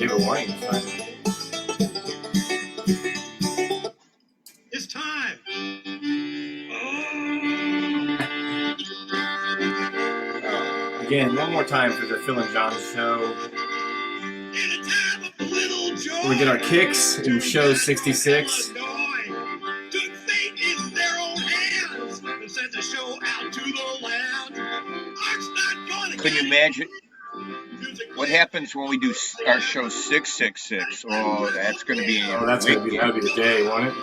gave a warning. It's time. Again, one more time for the Phil and John show. We get our kicks in show 66. Good fate is in their own hands. And send the show out to the land. Art's not gonna Can you imagine what happens when we do our show 666? Oh, that's going to be. Oh, that'll be the day, won't it?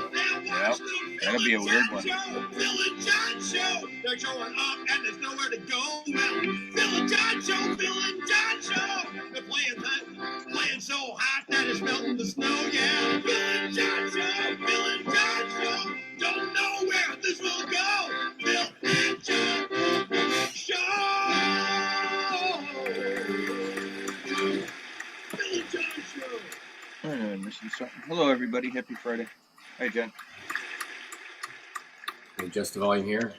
Yep, that'll be a weird one. Phil and John show. They're showing up and there's nowhere to go. Phil and John show. Phil and John show. They're playing so hot that it's melting the snow. Yeah, Phil and John show. Phil and John show. Don't know where this will go. Phil and John show. I'm missing something. Hello, everybody. Happy Friday. Hi, Jen. We adjust the volume here.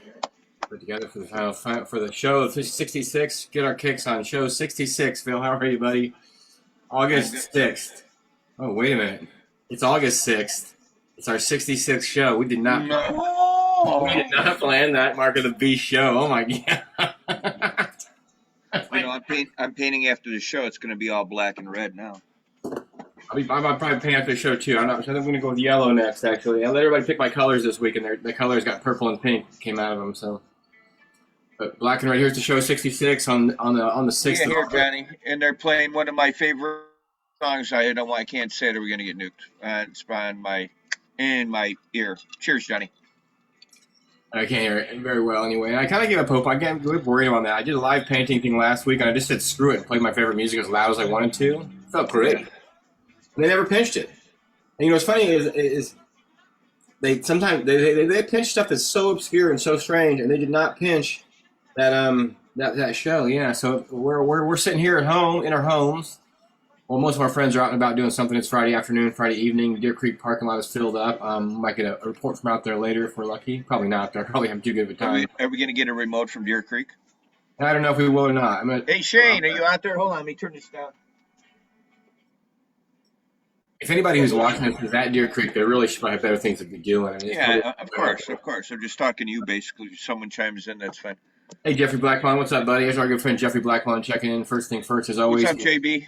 Put together for the final for the show 66. Get our kicks on show 66. Phil, how are you, buddy? August 6th. Oh, wait a minute. It's August 6th. It's our 66th show. We did not. No. We did not plan that Mark of the Beast show. Oh my god. You know, I'm painting after the show. It's going to be all black and red now. I'm probably paint after the show too. I think I'm going to go with yellow next. Actually, I let everybody pick my colors this week, and the colors got purple and pink came out of them. So, but black and red. Here's the show 66 on the 6th. Yeah, here, Johnny, and they're playing one of my favorite songs. I can't say it, or we're going to get nuked. It's in my ear. Cheers, Johnny. I can't hear it very well anyway. I kind of gave up hope. I get worried about that. I did a live painting thing last week, and I just said screw it and played my favorite music as loud as I wanted to. It felt great. And they never pinched it. And you know what's funny is they sometimes they pinch stuff that's so obscure and so strange, and they did not pinch that show. Yeah, so we're sitting here at home in our homes. Well, most of our friends are out and about doing something. It's Friday afternoon, Friday evening. Deer Creek parking lot is filled up. Might get a report from out there later if we're lucky. Probably not. They'll probably have too good of a time. Are we going to get a remote from Deer Creek? I don't know if we will or not. Hey, Shane, are you out there? Hold on, let me turn this down. If anybody who's watching this is at Deer Creek, they really should have better things to be doing. I mean, yeah, of course. I'm just talking to you, basically. If someone chimes in, that's fine. Hey, Jeffrey Blackmon, what's up, buddy? Here's our good friend Jeffrey Blackmon checking in. First thing first, as always. What's up, JB?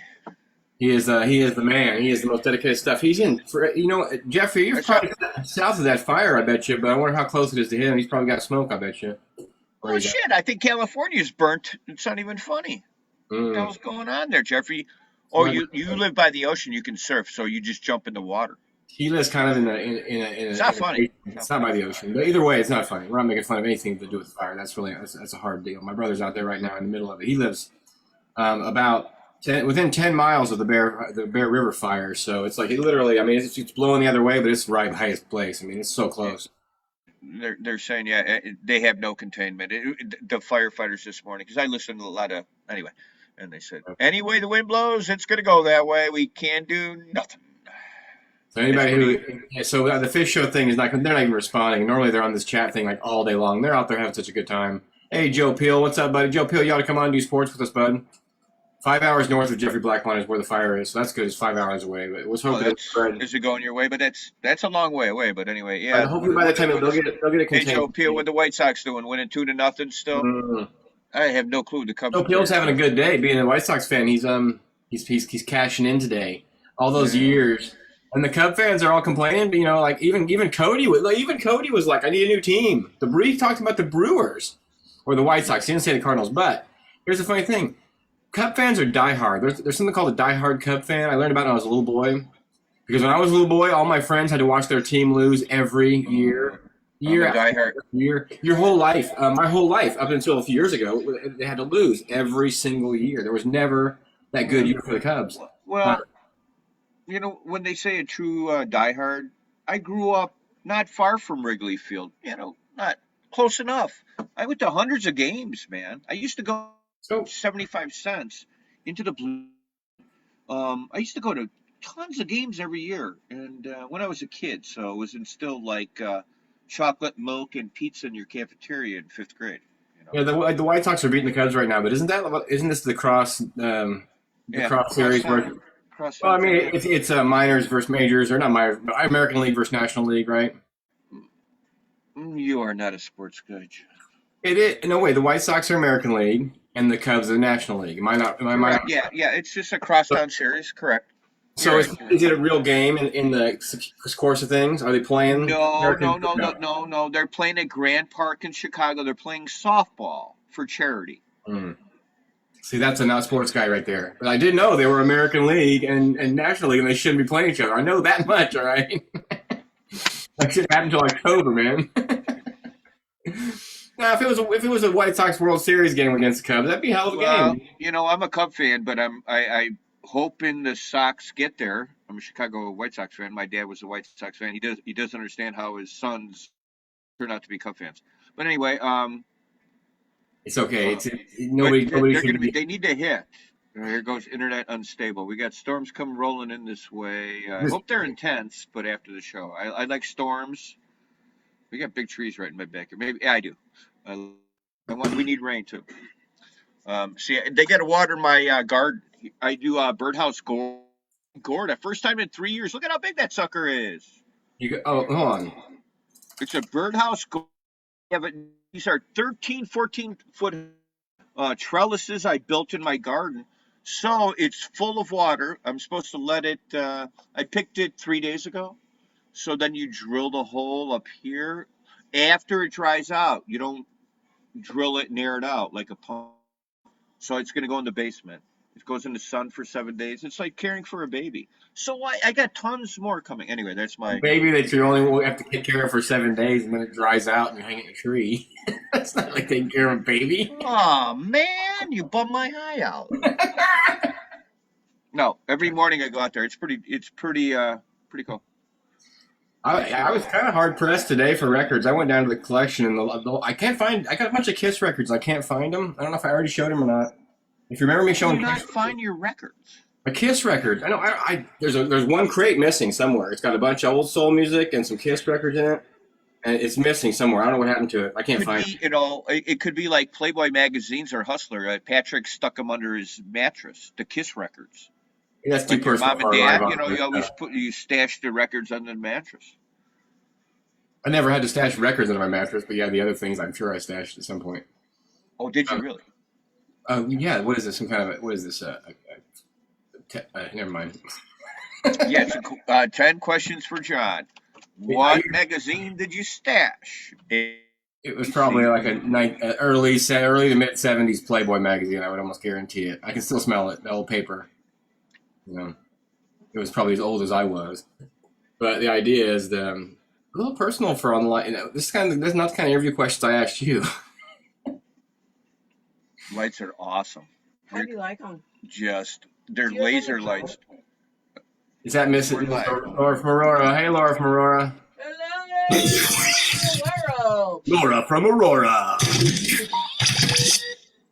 He is the man. He is the most dedicated stuff. He's in, Jeffrey, you're probably south of that fire, I bet you, but I wonder how close it is to him. He's probably got smoke, I bet you. Oh, shit, I think California's burnt. It's not even funny. What the hell's going on there, Jeffrey? Oh, you live by the ocean, you can surf, so you just jump in the water. He lives kind of in a it's not funny. It's not by the ocean. But either way, it's not funny. We're not making fun of anything to do with fire. That's a hard deal. My brother's out there right now in the middle of it. He lives within 10 miles of the Bear River fire, so it's like literally. I mean, it's blowing the other way, but it's right by his place. I mean, it's so close. They're saying they have no containment. The firefighters this morning, because I listened to a lot of anyway, and they said anyway the wind blows, it's going to go that way. We can't do nothing. So the fish show thing is they're not even responding. Normally they're on this chat thing like all day long. They're out there having such a good time. Hey, Joe Peel, what's up, buddy? Joe Peel, you ought to come on and do sports with us, bud. 5 hours north of Jeffrey Blackmon is where the fire is, so that's good. It's 5 hours away, but let's hope is it going your way? But that's a long way away. But anyway, yeah. Hopefully by the time they'll get it contained. Hey, Joe Peel, what the White Sox doing? Winning 2-0 still. I have no clue to come. Joe Peel's having a good day. Being a White Sox fan, he's cashing in today. All those years, and the Cub fans are all complaining. You know, like even Cody was like, I need a new team. He talked about the Brewers or the White Sox. He didn't say the Cardinals, but here's the funny thing. Cub fans are diehard. There's something called a diehard Cub fan. I learned about it when I was a little boy. Because when I was a little boy, all my friends had to watch their team lose every year. Your whole life. My whole life, up until a few years ago, they had to lose every single year. There was never that good year for the Cubs. Well, when they say a true diehard, I grew up not far from Wrigley Field. Not close enough. I went to hundreds of games, man. I used to go 75 cents into the blue. I used to go to tons of games every year, and when I was a kid, so it was instilled like chocolate, milk, and pizza in your cafeteria in 5th grade. Yeah, the White Sox are beating the Cubs right now, but isn't this the cross series where cross Well, I country? mean, it's minors versus majors, or not minors, but American League versus National League, right? You are not a sports guy, John. It is. No way. The White Sox are American League, and the Cubs are the National League. Am I not? Am I Correct. not? Yeah. It's just a crosstown series. Correct. So You're right. is it a real game in the course of things? Are they playing No, American? no, no, no, no, no. They're playing at Grand Park in Chicago. They're playing softball for charity. Mm. See, that's a not sports guy right there. But I did know they were American League and National League, and they shouldn't be playing each other. I know that much, all right? That shouldn't happen until October, man. Now, if it was a White Sox World Series game against the Cubs, that'd be a hell of a Well, game. I'm a Cub fan, but I hoping the Sox get there. I'm a Chicago White Sox fan. My dad was a White Sox fan. He does understand how his sons turn out to be Cub fans. But anyway, It's okay. Nobody should be. they need to hit. Here goes internet unstable. We got storms coming rolling in this way. I hope they're intense, but after the show, I like storms. We got big trees right in my backyard. Maybe yeah, I do. We need rain too. See, they got to water my garden. I do birdhouse gourd. The first time in 3 years. Look at how big that sucker is. Hold on. It's a birdhouse gourd. Yeah, but these are 13, 14-foot trellises I built in my garden. So it's full of water. I'm supposed to let it. I picked it 3 days ago. So then you drill the hole up here. After it dries out, you don't drill it and air it out like a pump. So it's going to go in the basement. It goes in the sun for 7 days. It's like caring for a baby. So I got tons more coming. Anyway, that's my Baby that you only have to take care of for 7 days, and then it dries out and you hang it in a tree. That's not like taking care of a baby. Oh man, you bum my eye out. No, every morning I go out there. It's pretty cool. I was kind of hard pressed today for records. I went down to the collection and I can't find. I got a bunch of Kiss records. I can't find them. I don't know if I already showed them or not. If you remember me showing, You not find your records. a Kiss record. I know. There's one crate missing somewhere. It's got a bunch of old soul music and some Kiss records in it, and it's missing somewhere. I don't know what happened to it. I can't Could find be, it. it could be like Playboy magazines or Hustler. Patrick stuck them under his mattress. The Kiss records. That's too Like your personal. mom and for a dad, live you always audience. you stash the records under the mattress. I never had to stash records under my mattress, but yeah, the other things I'm sure I stashed at some point. Oh, did you really? Yeah. What is this? Some kind of what is this? Never mind. Yeah, it's 10 questions for John. What magazine did you stash? It was probably like a early to mid '70s Playboy magazine. I would almost guarantee it. I can still smell it, the old paper. It was probably as old as I was. But the idea is a little personal for online. This is not the kind of interview questions I asked you. Lights are awesome. How do you like them? They're Do you laser have any lights. Is that Miss We're live. Laura from Aurora? Hey, Laura from Aurora. Hello, Laura from Aurora.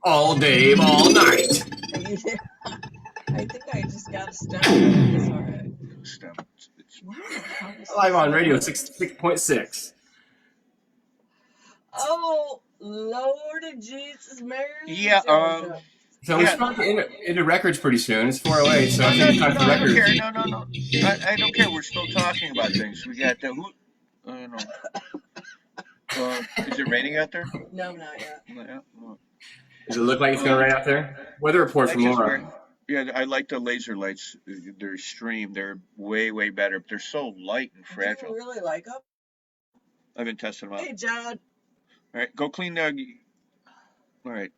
All day, all night. I think I just got a stem. It's all right. Stem. Live on radio 6.6. Oh, Lord Jesus, Mary. Yeah, So we're supposed to get into records pretty soon. It's 4:08, so I think it's time for I don't records. care. No. I don't care. We're still talking about things. We got who? I don't know. Is it raining out there? No, not yet. No. Does it look like it's going to rain out there? Weather report from Laura. Yeah, I like the laser lights. They're stream. They're way, way better. But they're so light and Do fragile. you really like them? I've been testing them out. Hey, John. All right, go clean the. All right.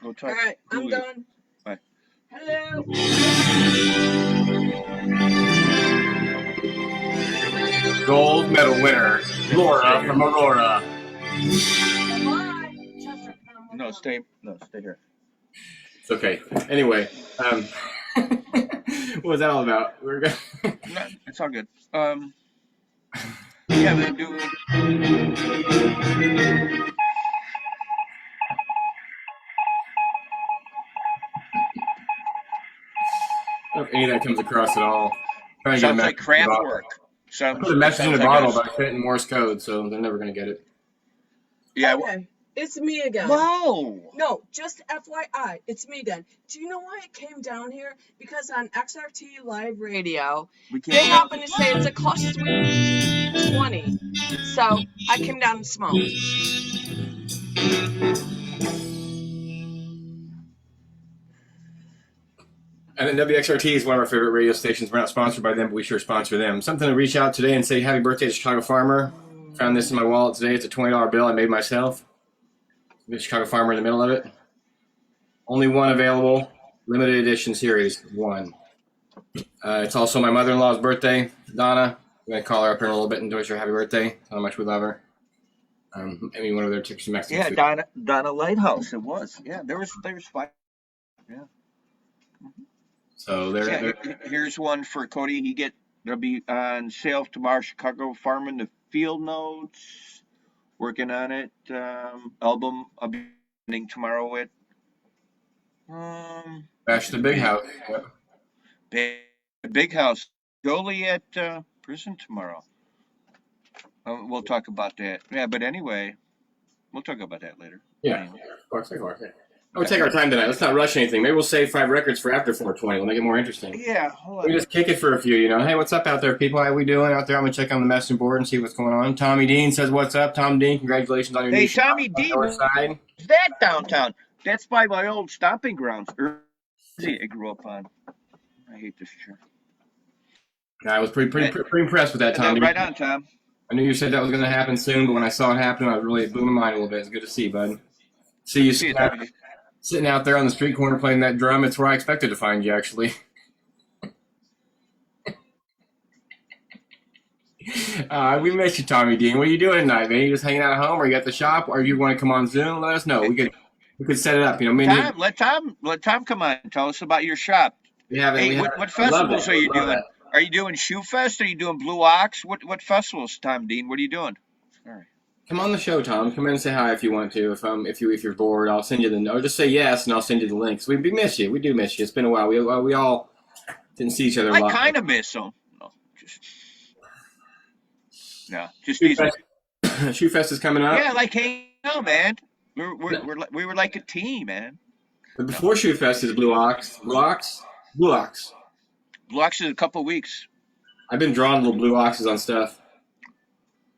Go talk. All right, I'm Julia. done. Bye. Hello. Gold medal winner, Laura from Aurora. Bye. Chester, come on. No, stay here. It's okay. Anyway, what was that all about? We're going. No, it's all good. Yeah, they do. If any of that comes across at all. Trying to get a Sounds like message craft in a bottle. work. I put a message in a bottle, but I fit in Morse code, so they're never going to get it. Yeah, Okay. It's me again. No, just FYI, it's me again. Do you know why it came down here? Because on XRT Live Radio, they happen to say it's a cluster 20. So I came down and smoked. And then WXRT is one of our favorite radio stations. We're not sponsored by them, but we sure sponsor them. Something to reach out today and say happy birthday to Chicago Farmer. Found this in my wallet today. It's a $20 bill I made myself. The Chicago Farmer in the middle of it. Only one available. Limited edition series. One. It's also my mother-in-law's birthday, Donna. I'm going to call her up in a little bit and wish her happy birthday. Tell how much we love her. One of their Texas Mexican food. Donna Lighthouse. It was. Yeah, there's 5. Yeah. So here's one for Cody. They'll be on sale tomorrow. Chicago Farming the Field Notes. Working on it. Album I'll be ending tomorrow with. Bash the Big House. Yep. Big House. Joliet prison tomorrow. We'll talk about that. Yeah, but anyway, we'll talk about that later. Yeah, of course. We'll take our time tonight. Let's not rush anything. Maybe we'll save 5 records for after 420. We'll make it more interesting. Yeah, hold on. We just kick it for a few, Hey, what's up out there, people? How we doing out there? I'm going to check on the messaging board and see what's going on. Tommy Dean says, what's up? Tom Dean, congratulations on your new shop. Hey, Tommy Dean, is that downtown? That's by my old stomping grounds. I grew up on. I hate this chair. I was pretty impressed with that, Tom. Right on, Tom. I knew you said that was going to happen soon, but when I saw it happen, I was really blew my mind a little bit. It's good to see you, bud. See you sitting out there on the street corner playing that drum. It's where I expected to find you, actually. We miss you, Tommy Dean. What are you doing tonight, man? You just hanging out at home, or you at the shop, or you want to come on Zoom? Let us know. We could set it up. Let Tom come on and tell us about your shop. What festivals are you doing? Are you doing Shoe Fest? Are you doing Blue Ox? What festivals, Tom Dean? What are you doing? Sorry. Come on the show, Tom. Come in and say hi if you want to. If you're bored, I'll send you or just say yes and I'll send you the links. We miss you. We do miss you. It's been a while. We all didn't see each other a lot. I kind of miss them. Just Shoe Fest is coming up. Yeah, hanging out, man. We were like a team, man. But before Shoe Fest is Blue Ox. Blue Ox is a couple weeks. I've been drawing little blue oxes on stuff.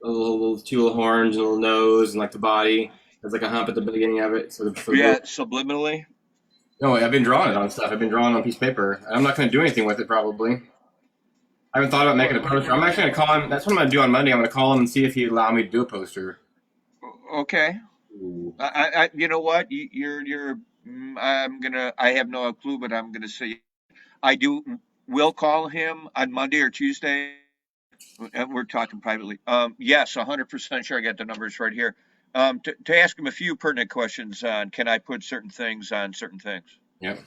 Little 2 little horns, and a little nose, and the body. There's a hump at the beginning of it. Subliminally. No, I've been drawing it on stuff. I've been drawing on a piece of paper. I'm not going to do anything with it, probably. I haven't thought about making a poster. I'm actually going to call him. That's what I'm going to do on Monday. I'm going to call him and see if he'd allow me to do a poster. Okay. You know what? I have no clue, but I'm going to say we'll call him on Monday or Tuesday. And we're talking privately. Yes, 100% sure. I got the numbers right here. To ask him a few pertinent questions on can I put certain things on certain things. Yep.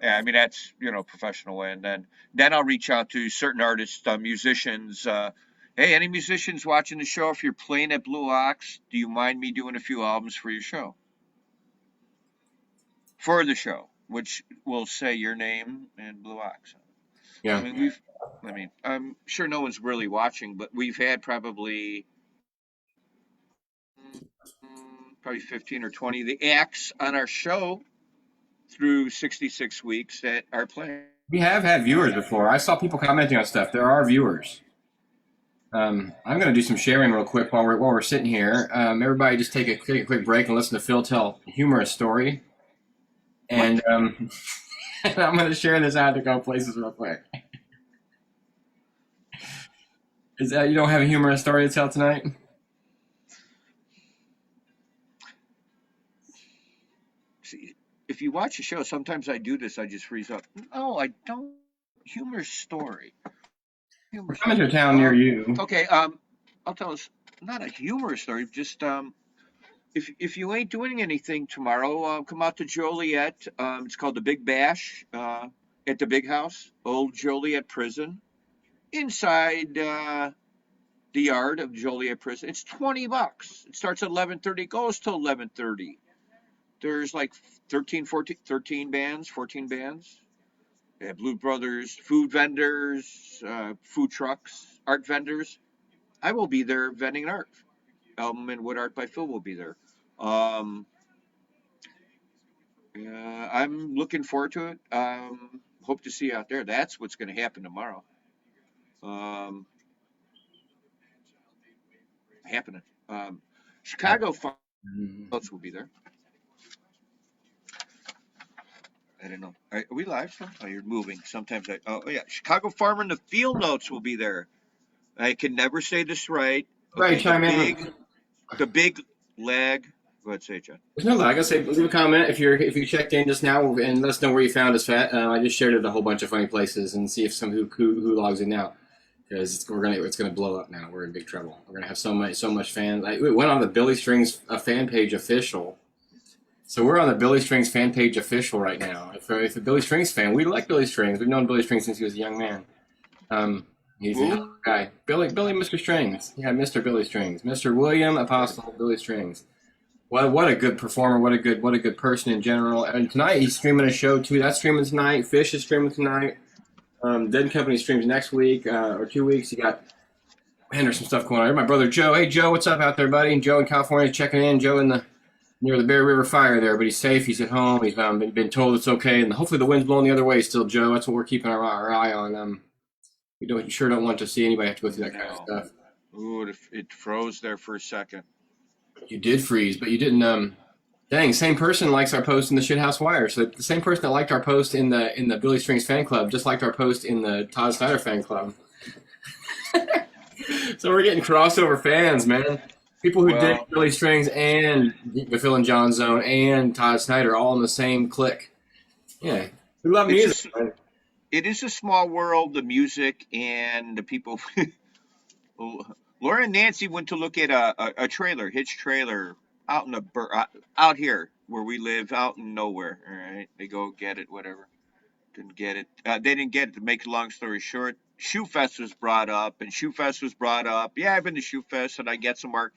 Yeah, I mean that's professional way, and then I'll reach out to certain artists, musicians. Hey, any musicians watching the show? If you're playing at Blue Ox, do you mind me doing a few albums for your show? For the show, which will say your name and Blue Ox. Yeah. I'm sure no one's really watching, but we've had probably 15 or 20 of the acts on our show through 66 weeks that are playing. We have had viewers before. I saw people commenting on stuff. There are viewers. I'm going to do some sharing real quick while we're sitting here. Everybody just take a quick break and listen to Phil tell a humorous story. And I'm going to share this out to go places real quick. Is that you don't have a humorous story to tell tonight? See, if you watch the show, sometimes I do this. I just freeze up. No, I don't. Humorous story. We're coming to a town near you. Okay. I'll tell us. Not a humorous story. Just if you ain't doing anything tomorrow, come out to Joliet. It's called the Big Bash at the Big House, old Joliet Prison. Inside the yard of Joliet Prison. It's $20. It starts at 11:30, goes till 11:30. There's 13 bands, 14 bands. They have Blue Brothers, food vendors, food trucks, art vendors. I will be there vending art. Album and Wood Art by Phil will be there. Um, I'm looking forward to it. Hope to see you out there. That's what's going to happen tomorrow. Um, happening. Chicago Fireworks will be there. I don't know. Are we live? Still? Oh, you're moving. Sometimes oh yeah. Chicago Farmer and the Field Notes will be there. I can never say this right. Right, Okay, chime in. the big leg. Go ahead, say it, John. There's no lag. I gotta say, leave a comment if you checked in just now and let us know where you found us at. I just shared it a whole bunch of funny places and see if some who logs in now, because it's gonna blow up now. We're in big trouble. We're gonna have so much fans. We went on the Billy Strings fan page official. So we're on the Billy Strings fan page official right now. If a Billy Strings fan, we like Billy Strings. We've known Billy Strings since he was a young man. He's a hell of a guy. Billy, Mr. Strings. Yeah, Mr. Billy Strings. Mr. William Apostle Billy Strings. What a good performer. What a good person in general. And tonight he's streaming a show too. That's streaming tonight. Fish is streaming tonight. Dead Company streams next week or 2 weeks. You got, man, there's some stuff going on. Here's my brother Joe. Hey Joe, what's up out there, buddy? Joe in California is checking in. Joe near the Bear River fire there, but he's safe. He's at home. He's been told it's okay, and hopefully the wind's blowing the other way still, Joe. That's what we're keeping our eye on. We sure don't want to see anybody have to go through that kind of stuff. Ooh, it froze there for a second. You did freeze, but you didn't. Dang, same person likes our post in the Shithouse Wire. So the same person that liked our post in the Billy Strings fan club just liked our post in the Todd Snyder fan club. So we're getting crossover fans, man. People who dig Billy Strings and the Phil and John Zone and Todd Snyder all in the same clique. Yeah, we love music. It is a small world, the music and the people. Laura and Nancy went to look at a trailer, hitch trailer, out here where we live, out in nowhere. All right, they go get it, whatever. Didn't get it. They didn't get it. To make a long story short, Shoe Fest was brought up, and Shoe Fest was brought up. Yeah, I've been to Shoe Fest, and I get some mark.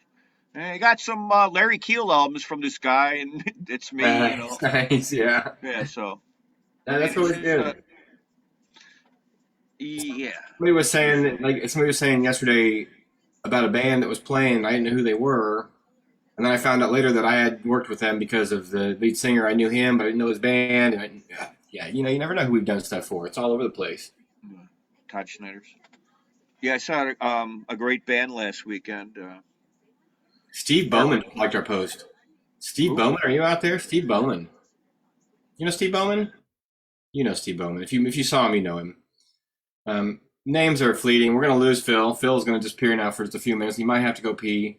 I got some Larry Keel albums from this guy, and it's me. Nice, yeah. Yeah, so. That's what we do. Yeah. Somebody was saying yesterday about a band that was playing. I didn't know who they were, and then I found out later that I had worked with them because of the lead singer. I knew him, but I didn't know his band. And you never know who we've done stuff for. It's all over the place. Todd Schneider's. Yeah, I saw a great band last weekend. Steve Bowman liked our post. Steve Bowman, are you out there? Steve Bowman. You know Steve Bowman? You know Steve Bowman. If you saw him, you know him. Names are fleeting. We're going to lose Phil. Phil's going to disappear now for just a few minutes. He might have to go pee.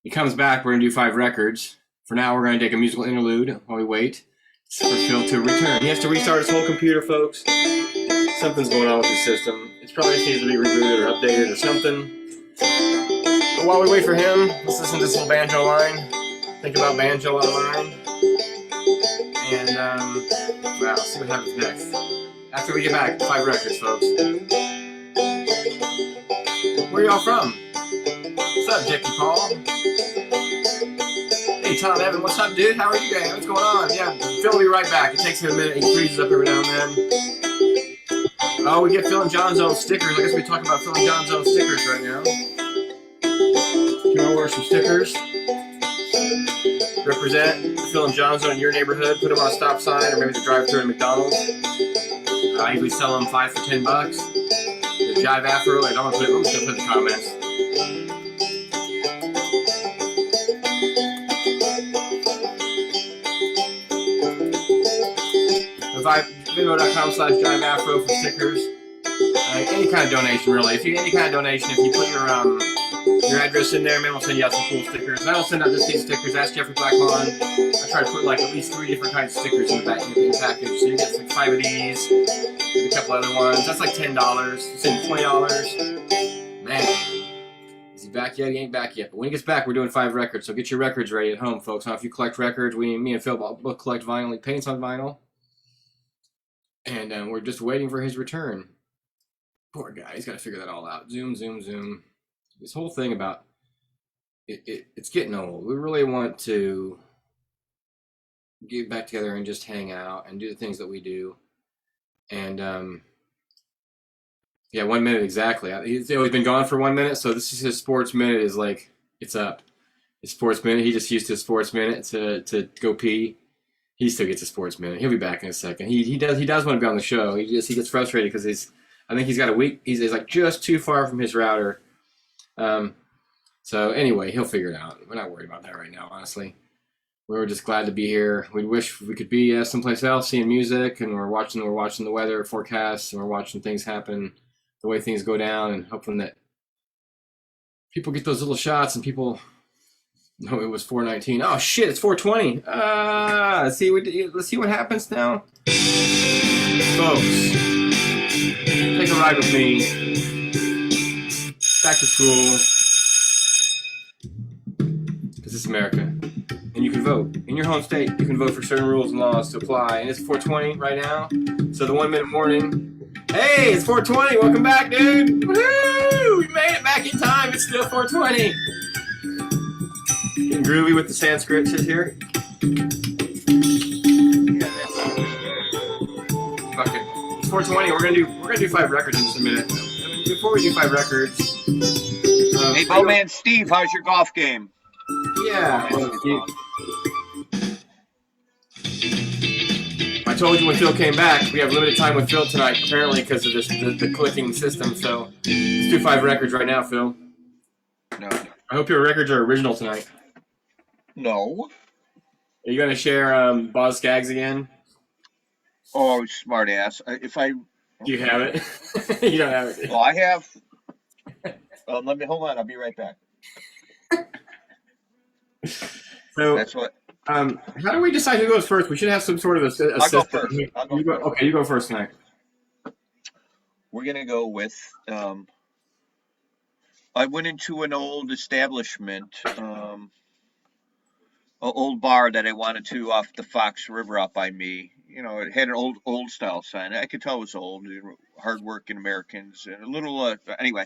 He comes back. We're going to do 5 records. For now, we're going to take a musical interlude while we wait for Phil to return. He has to restart his whole computer, folks. Something's going on with his system. It probably needs to be rebooted or updated or something. But while we wait for him, let's listen to this little banjo line. Think about banjo online. And, see what happens next. After we get back, 5 records, folks. Where y'all from? What's up, Jackie Paul? Hey, Tom Evan, what's up, dude? How are you guys? What's going on? Yeah, Phil will be right back. It takes him a minute. He freezes up every now and then. Oh, we get Phil and Jon Zone stickers. I guess we're talking about Phil and Jon Zone stickers right now. You want to order some stickers? Represent Phil and Jon Zone in your neighborhood. Put them on a stop sign or maybe the drive-thru at McDonald's. I usually sell them 5 for $10. The Jive Afro, I don't want to put it. I'm just going to put it in the comments. Venmo.com/Jive Afro for stickers. Any kind of donation, really. If you any kind of donation, if you put your address in there, maybe we'll send you out some cool stickers. And I don't send out just these stickers. Ask Jeffrey Blackhorn. I try to put like at least 3 different kinds of stickers in the package. So you get like 5 of these, and a couple other ones. That's like $10. You send $20. Man, is he back yet? He ain't back yet. But when he gets back, we're doing 5 records. So get your records ready at home, folks. Now, if you collect records, me and Phil both collect vinyl. He paints on vinyl. And we're just waiting for his return. Poor guy. He's got to figure that all out. Zoom, zoom, zoom. This whole thing about it's getting old. We really want to get back together and just hang out and do the things that we do. And 1 minute exactly. He's always been gone for 1 minute, so this is his sports minute is like it's up. his sports minute. He just used his sports minute to go pee. He still gets a sports minute. He'll be back in a second. He does want to be on the show. He gets frustrated because I think he's got a week. He's like just too far from his router. So anyway, he'll figure it out. We're not worried about that right now, honestly. We were just glad to be here. We wish we could be someplace else, seeing music, and we're watching the weather forecasts, and we're watching things happen, the way things go down, and hoping that people get those little shots and people. No, it was 419. Oh shit! It's 420. Let's see what happens now, folks. Take a ride with me. Back to school. This is America, and you can vote in your home state. You can vote for certain rules and laws to apply, and it's 420 right now. So the 1 minute warning. Hey, it's 420. Welcome back, dude. Woohoo! We made it back in time. It's still 420. Getting groovy with the Sanskrit shit here. Okay, it's 420. We're gonna do 5 records in just a minute. Before we do 5 records, hey, Bowman Steve, how's your golf game? Yeah. I told you when Phil came back, we have limited time with Phil tonight, apparently because of the clicking system. So let's do 5 records right now, Phil. No. I hope your records are original tonight. No. Are you gonna share Boz Skaggs again? Oh, smart ass. If I. Do you have it? You don't have it. Well, I have. Let me hold on. I'll be right back. So that's what. How do we decide who goes first? We should have some sort of a system. I'll go first. Okay, you go first tonight. We're gonna go with. I went into an old establishment, an old bar that I wanted to off the Fox River out by me. You know, it had an old style sign. I could tell it was old, hardworking Americans, and a little. Anyway,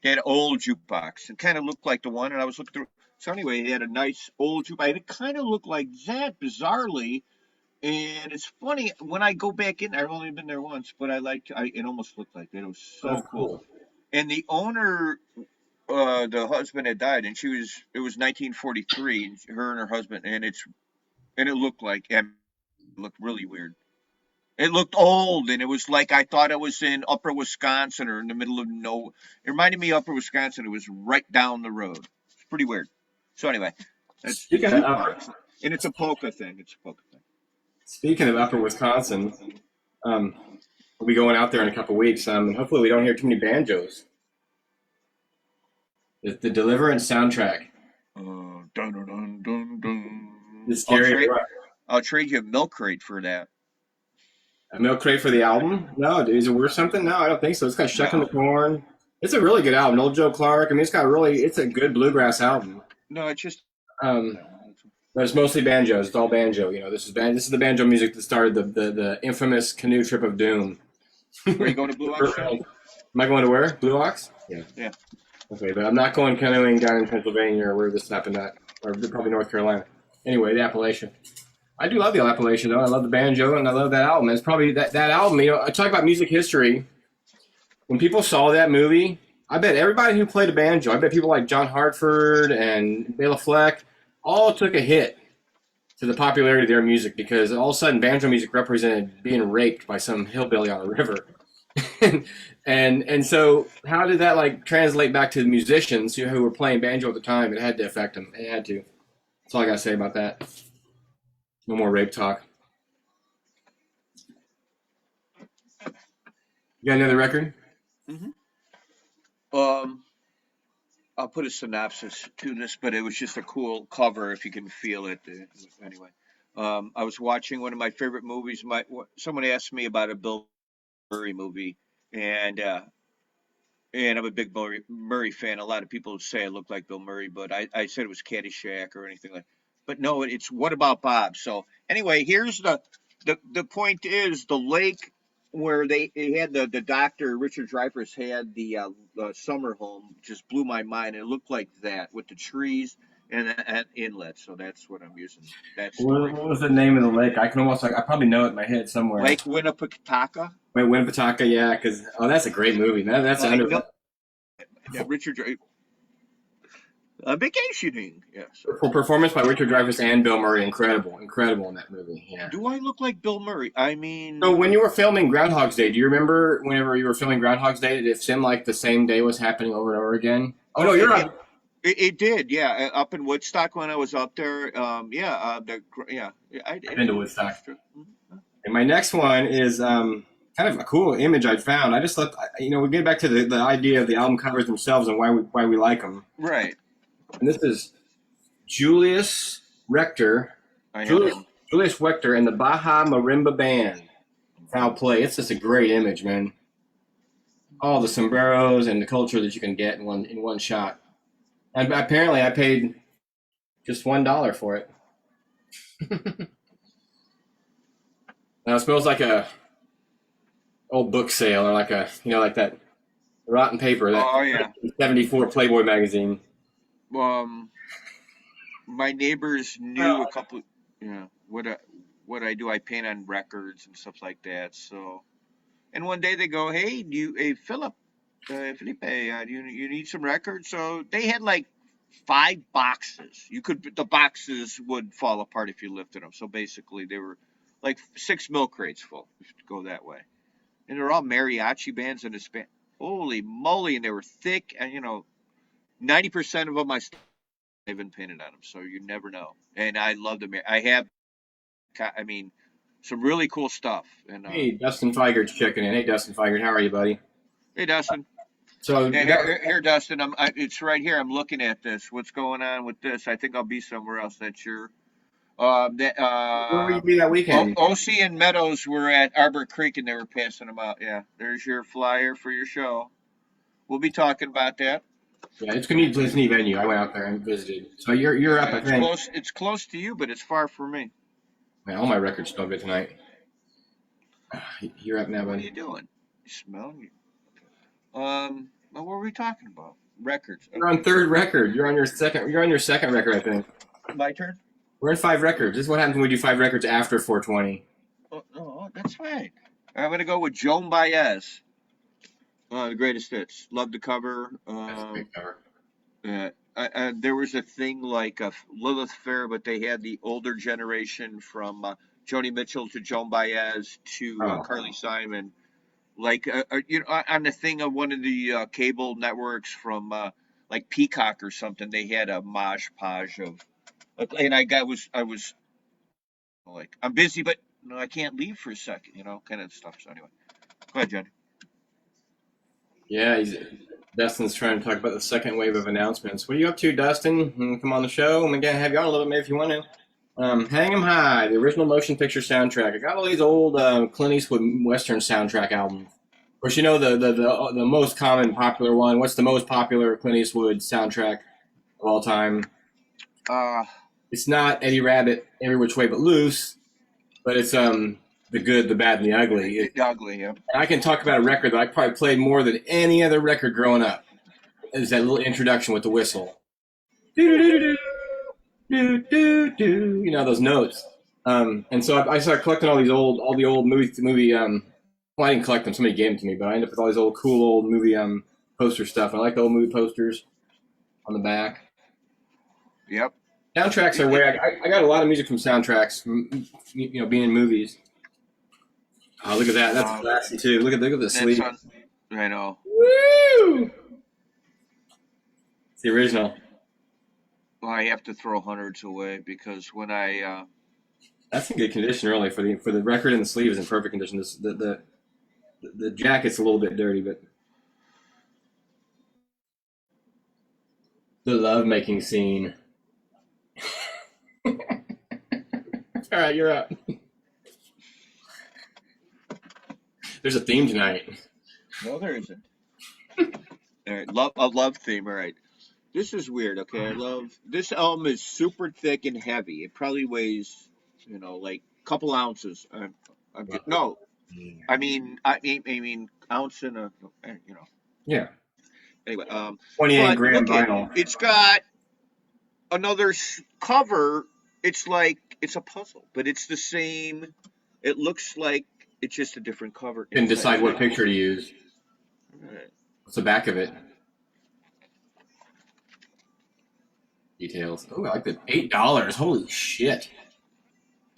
they had an old jukebox and kind of looked like the one, and I was looking through. So anyway, he had a nice old jukebox. It kind of looked like that, bizarrely. And it's funny, when I go back in, I've only been there once, but it almost looked like that. It was so cool. And the owner, the husband had died, and it was 1943, and her and her husband, and it looked like, it looked really weird. It looked old, and it was like I thought I was in Upper Wisconsin or in the middle of no. It reminded me of Upper Wisconsin. It was right down the road. It's pretty weird. So anyway, and it's a polka thing. Speaking of Upper Wisconsin, we'll be going out there in a couple weeks, and hopefully we don't hear too many banjos. The Deliverance soundtrack. Dun, dun, dun, dun, dun. It's scary. I'll trade you a milk crate for that. A milk crate for the album? No, is it worth something? No, I don't think so. It's got Shuckin' the Corn. It's a really good album. Old Joe Clark. I mean, it's a good bluegrass album. No, it's just. But it's mostly banjos. It's all banjo. You know, this is the banjo music that started the infamous canoe trip of doom. Are you going to Blue Ox? Am I going to where? Blue Ox? Yeah. Okay, but I'm not going canoeing down in Pennsylvania or where this happened at, or probably North Carolina. Anyway, the Appalachia. I do love the Appalachia, though. I love the banjo, and I love that album. It's probably that album. You know, I talk about music history. When people saw that movie, I bet everybody who played a banjo, I bet people like John Hartford and Bela Fleck, all took a hit to the popularity of their music because all of a sudden banjo music represented being raped by some hillbilly on the river. and so how did that like translate back to the musicians who were playing banjo at the time? It had to affect them. It had to. That's all I got to say about that. No more rape talk. You got another record? Mm-hmm. I'll put a synopsis to this, but it was just a cool cover if you can feel it. Anyway, I was watching one of my favorite movies. Someone asked me about a Bill Murray movie, and I'm a big Bill Murray fan. A lot of people say I look like Bill Murray, but I said it was Caddyshack or anything like that. But no, it's What About Bob? So anyway, here's the point is the lake where they had the doctor, Richard Dreyfuss, had the summer home just blew my mind. It looked like that with the trees and an inlet. So that's what I'm using. What was the name of the lake? I probably know it in my head somewhere. Lake Winnepetage. Wait, Winnepetage, yeah, because that's a great movie. That's yeah, Richard Dreyfuss. Vacationing. Yeah. So. For performance by Richard Dreyfuss and Bill Murray, incredible in that movie. Yeah. Do I look like Bill Murray? I mean, So when you were filming Groundhog's Day, do you remember whenever you were filming Groundhog's Day, did it seem like the same day was happening over and over again? Oh no, you're not. It did, yeah. Up in Woodstock when I was up there, I've been to Woodstock. And my next one is kind of a cool image I found. I just thought, we get back to the idea of the album covers themselves and why we like them. Right. And this is Julius Rector. Julius Rector and the Baja Marimba Band. Foul play. It's just a great image, man. All the sombreros and the culture that you can get in one shot. And apparently, I paid just $1 for it. Now it smells like a old book sale, or like that rotten paper. That 74 Playboy magazine. My neighbors knew a couple. What I do. I paint on records and stuff like that. So, and one day they go, "Hey, Felipe, you need some records?" So they had like 5 boxes. The boxes would fall apart if you lifted them. So basically, they were like 6 milk crates full. If you go that way, and they're all mariachi bands in Hispanic. Holy moly! And they were thick, and 90% of them I still haven't painted on them. So you never know. And I love them. I have. I mean, some really cool stuff. And hey, Dustin Feigert's checking in. Hey, Dustin Feigert, how are you, buddy? Hey, Dustin. So here, Dustin. It's right here. I'm looking at this. What's going on with this? I think I'll be somewhere else. That's your. Where will you be that weekend? OC and Meadows were at Arbor Creek and they were passing them out. Yeah, there's your flyer for your show. We'll be talking about that. Yeah, it's a neat venue. I went out there and visited. So you're up. I think it's close to you, but it's far from me. Man, all my records smell good tonight. You're up now, buddy. What are you doing? You smell? What were we talking about? Records. You're on 3rd record. You're on your second record, I think. My turn. We're in 5 records. This is what happens when we do 5 records after 420. Oh, that's fine. I'm gonna go with Joan Baez. The greatest hits. Love the cover. That's a great cover. There was a thing like Lilith Fair, but they had the older generation from Joni Mitchell to Joan Baez to Carly Simon. Like on the thing of one of the cable networks from like Peacock or something, they had a mosh podge of, and I was like, I'm busy, but I can't leave for a second, kind of stuff. So anyway, go ahead, Johnny. Yeah, Dustin's trying to talk about the second wave of announcements. What are you up to, Dustin? Come on the show. I'm going to have you on a little bit, maybe if you want to. Hang 'em High, the original motion picture soundtrack. I got all these old Clint Eastwood Western soundtrack albums. Of course, the most common popular one. What's the most popular Clint Eastwood soundtrack of all time? It's not Eddie Rabbit, Every Which Way But Loose, but it's The Good, the Bad, and the Ugly. The Ugly, yeah. I can talk about a record that I probably played more than any other record growing up. Is that little introduction with the whistle. Do those notes. And so I started collecting all the old movie. Well, I didn't collect them. Somebody gave them to me, but I ended up with all these cool old movie poster stuff. I like the old movie posters on the back. Yep. Soundtracks are where I got a lot of music from soundtracks. Being in movies. Oh, look at that! That's classy too. Look at the sleeve. I know. Woo! It's the original. Well, I have to throw hundreds away because when I. That's in good condition, really. For the record, and the sleeve is in perfect condition. The jacket's a little bit dirty, but the lovemaking scene. All right, you're up. There's a theme tonight. No, there isn't. All right, a love theme. All right. This is weird. Okay, this album is super thick and heavy. It probably weighs, like a couple ounces. I mean ounce and Yeah. Anyway, 28 gram vinyl. It's got another cover. It's like it's a puzzle, but it's the same. It looks like it's just a different cover. You can decide what picture to use. Right. What's the back of it? Details. Oh, I like the $8. Holy shit.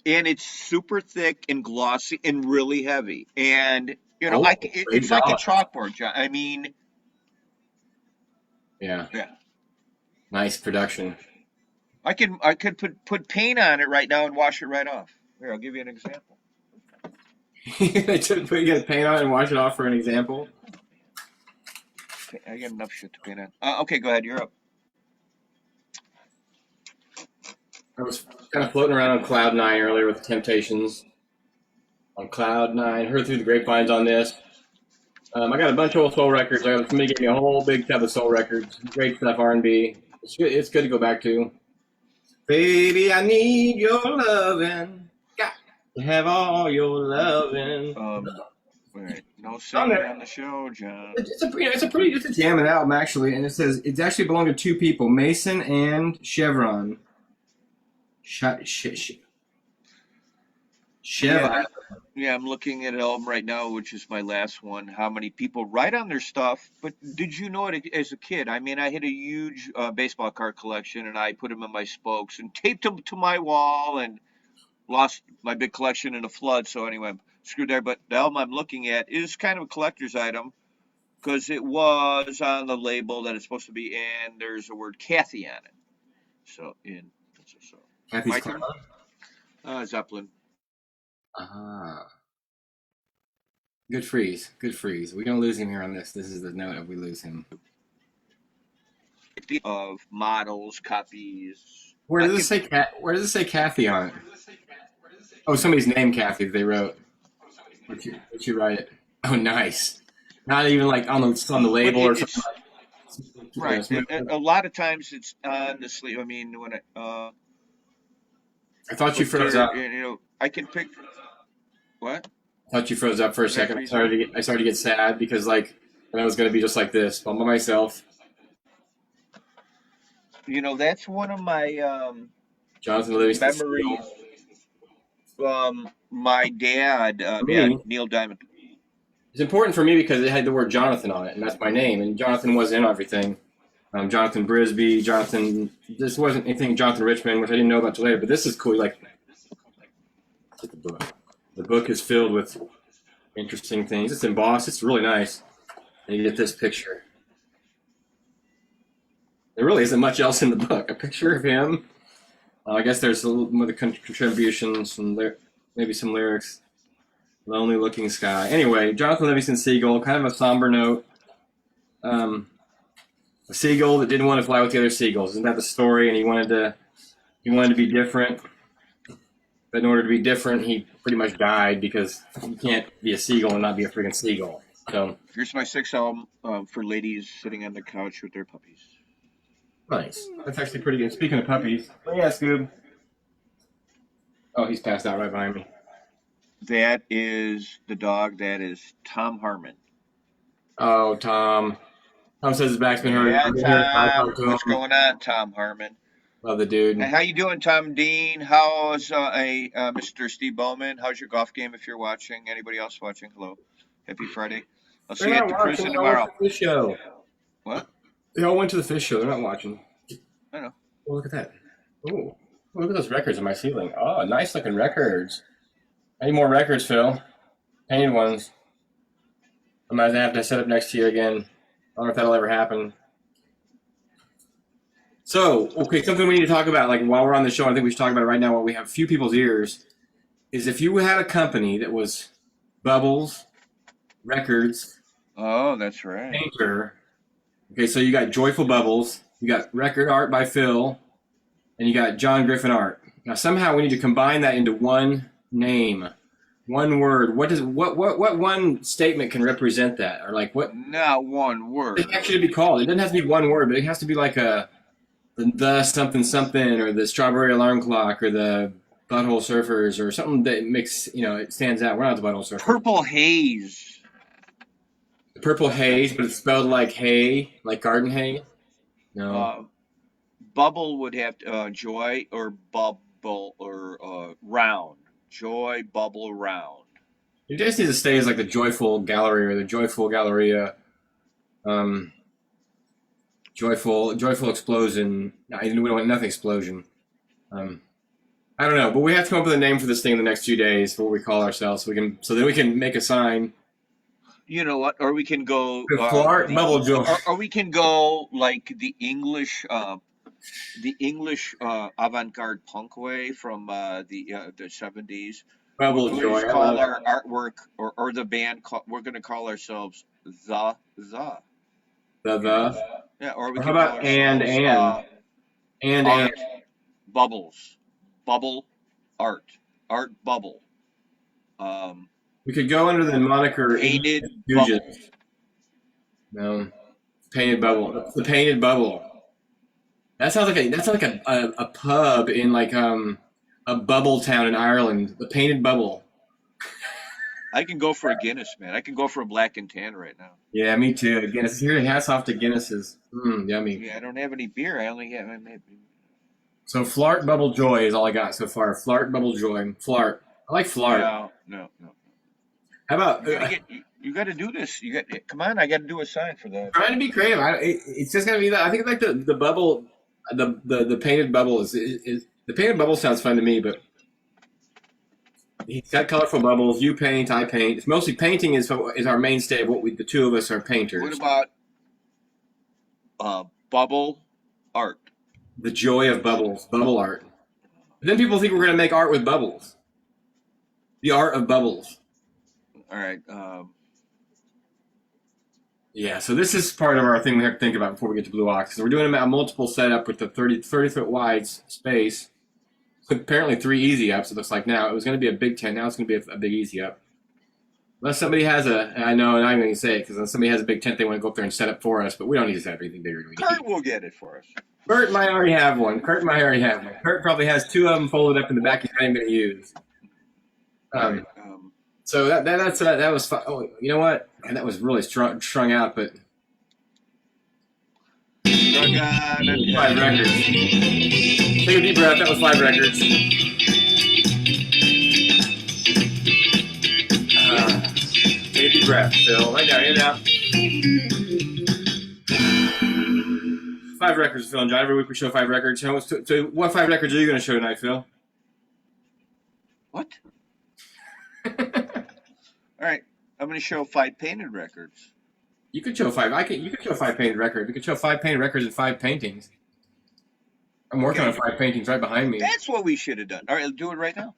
And it's super thick and glossy and really heavy. And, Oh, it's like a $8. chalkboard, John. I mean, Yeah. yeah. Nice production. I could put paint on it right now and wash it right off. Here, I'll give you an example. You got paint on it and wash it off for an example. I got enough shit to paint on. Okay, go ahead. You're up. I was kind of floating around on Cloud 9 earlier with the Temptations. On Cloud 9, heard through the grapevines on this. I got a bunch of old soul records. Somebody gave me a whole big tub of soul records. Great stuff, R&B. It's good to go back to. Baby, I need your loving. Got to have all your loving. Wait, no singing on the show, John. It's a jamming album actually, and it says it's actually belonged to two people, Mason and Chevron. Chevron. Yeah, I'm looking at an album right now, which is my last one. How many people write on their stuff? But did you know it as a kid? I mean, I had a huge baseball card collection, and I put them in my spokes and taped them to my wall, and lost my big collection in a flood. So anyway, I'm screwed there. But the album I'm looking at is kind of a collector's item because it was on the label that it's supposed to be, and there's the word Kathy on it. So Kathy's Zeppelin. Good freeze. We don't lose him here on this. This is the note if we lose him. Of models, copies. Where does it say Kathy on it? Oh, somebody's name Kathy they wrote. Would you write it? Oh, nice. Not even like on the label or something. Right. A lot of times it's on the sleeve. I mean, when I thought you froze up. I can pick. What? I thought you froze up for a second. I started to get sad because and I was going to be just like this, all by myself. That's one of my Jonathan Livingston memories. My dad, Neil Diamond. It's important for me because it had the word Jonathan on it, and that's my name. And Jonathan wasn't in everything. Jonathan Brisby, this wasn't anything Jonathan Richmond, which I didn't know about till later, but this is cool. Like the book. The book is filled with interesting things. It's embossed. It's really nice. And you get this picture. There really isn't much else in the book. A picture of him. I guess there's a little more contributions and maybe some lyrics. Lonely looking sky. Anyway, Jonathan Livingston Seagull, kind of a somber note. A seagull that didn't want to fly with the other seagulls. Isn't that the story? And he wanted to be different. But in order to be different, he pretty much died because you can't be a seagull and not be a freaking seagull. So here's my 6th album for ladies sitting on the couch with their puppies. Nice. That's actually pretty good. Speaking of puppies, yeah, Scoob. Oh, he's passed out right behind me. That is the dog. That is Tom Harmon. Oh, Tom. Tom says his back's been hurting. Yeah, Tom. What's going on, Tom Harmon? Love the dude. Hey, how you doing, Tom Dean? How's Mr. Steve Bowman? How's your golf game if you're watching? Anybody else watching? Hello. Happy Friday. I'll see you at the prison tomorrow. Fish show. What? They all went to the fish show. They're not watching. I know. Oh, look at that. Oh, look at those records on my ceiling. Oh, nice looking records. I need more records, Phil. Painted ones. I might have to set up next to you again. I don't know if that'll ever happen. So, okay, something we need to talk about, like while we're on the show, I think we should talk about it right now while we have a few people's ears, is if you had a company that was Bubbles, Records. Oh, that's right. Painter. Okay, so you got Joyful Bubbles, you got Record Art by Phil, and you got John Griffin Art. Now, somehow we need to combine that into one name, one word. What one statement can represent that, or like what? Not one word. It actually be called. It doesn't have to be one word, but it has to be like the something something, or the Strawberry Alarm Clock, or the Butthole Surfers, or something that makes it stands out. We're not the Butthole Surfers. Purple Haze. The Purple Haze, but it's spelled like hay, like garden hay. No. Bubble would have joy or bubble or round. Joy, bubble, round. You just need to stay as like the Joyful Gallery or the Joyful Galleria. Joyful explosion. No, we don't want nothing explosion. I don't know, but we have to come up with a name for this thing in the next few days for what we call ourselves, so then we can make a sign. You know what? Or we can go Bubble Joy. Or we can go like the English avant-garde punk way from the 70s. Bubble We'll Joy. just call our artwork or the band. We're going to call ourselves the. Yeah, or we Or can how call about ourselves and art bubbles, bubble art bubble. We could go under the moniker Painted Fusion. bubble. No, painted bubble. The painted bubble. That sounds like a pub in like a bubble town in Ireland. The painted bubble. I can go for a Guinness, man. I can go for a black and tan right now. Yeah, me too. Guinness. Here, hats off to Guinnesses. Yummy. Yeah, I don't have any beer. I only have. So Flart Bubble Joy is all I got so far. Flart Bubble Joy. Flart. I like Flart. No. How about you got to do this. Come on. I got to do a sign for that. Trying to be creative. It's just gonna be that. I think like the bubble, the painted bubble is the painted bubble sounds fun to me, but he's got colorful bubbles. You paint, I paint. It's mostly painting is our mainstay. The two of us are painters. What about bubble art? The joy of bubbles, bubble art. But then people think we're gonna make art with bubbles. The art of bubbles. All right. Yeah, so this is part of our thing we have to think about before we get to Blue Ox. So we're doing a multiple setup with the 30-foot wide space. Apparently 3 easy ups, it looks like now. It was going to be a big 10, now it's going to be a big easy up. Unless somebody has I know, and I'm going to say it, because unless somebody has a big tent, they want to go up there and set up for us, but we don't need to set up anything bigger. Kurt will get it for us. Kurt might already have one. Kurt probably has 2 of them folded up in the back he's not even going to use. So that was fun. Oh, you know what? And that was really strung out, but 5 records. Take a deep breath. That was 5 records. Take a deep breath, Phil. Right down, in and out. 5 records, Phil and John. Every week we show 5 records. So what 5 records are you going to show tonight, Phil? What? All right, I'm going to show 5 painted records. You could show 5. You could show 5 painted records. You could show 5 painted records and 5 paintings. I'm working on 5 paintings right behind me. That's what we should have done. All right, let's do it right now.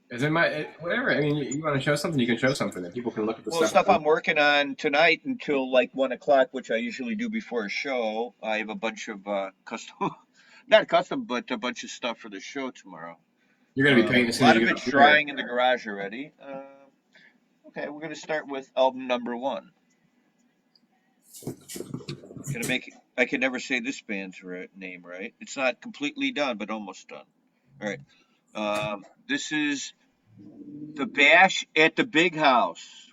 Is it whatever? I mean, you want to show something, you can show something that people can look at the stuff I'm working on tonight until like 1 o'clock, which I usually do before a show. I have a bunch of custom, not custom, but a bunch of stuff for the show tomorrow. You're going to be painting. A lot of it's drying in the garage already. Okay, we're going to start with album number 1. I can never say this band's name right. It's not completely done, but almost done. All right. This is the Bash at the Big House.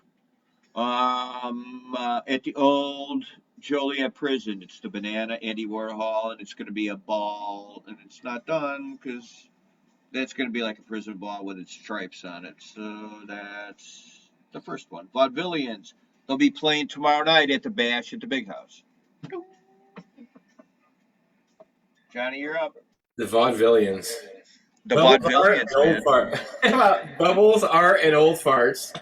At the old Joliet prison. It's the Banana, Andy Warhol, and it's going to be a ball, and it's not done because that's going to be like a prison ball with its stripes on it. So that's the first one. Vaudevillians. They'll be playing tomorrow night at the Bash at the Big House. Johnny, you're up. The Vaudevillians. The Vaudevillians, man. How about bubbles, art, and old farts?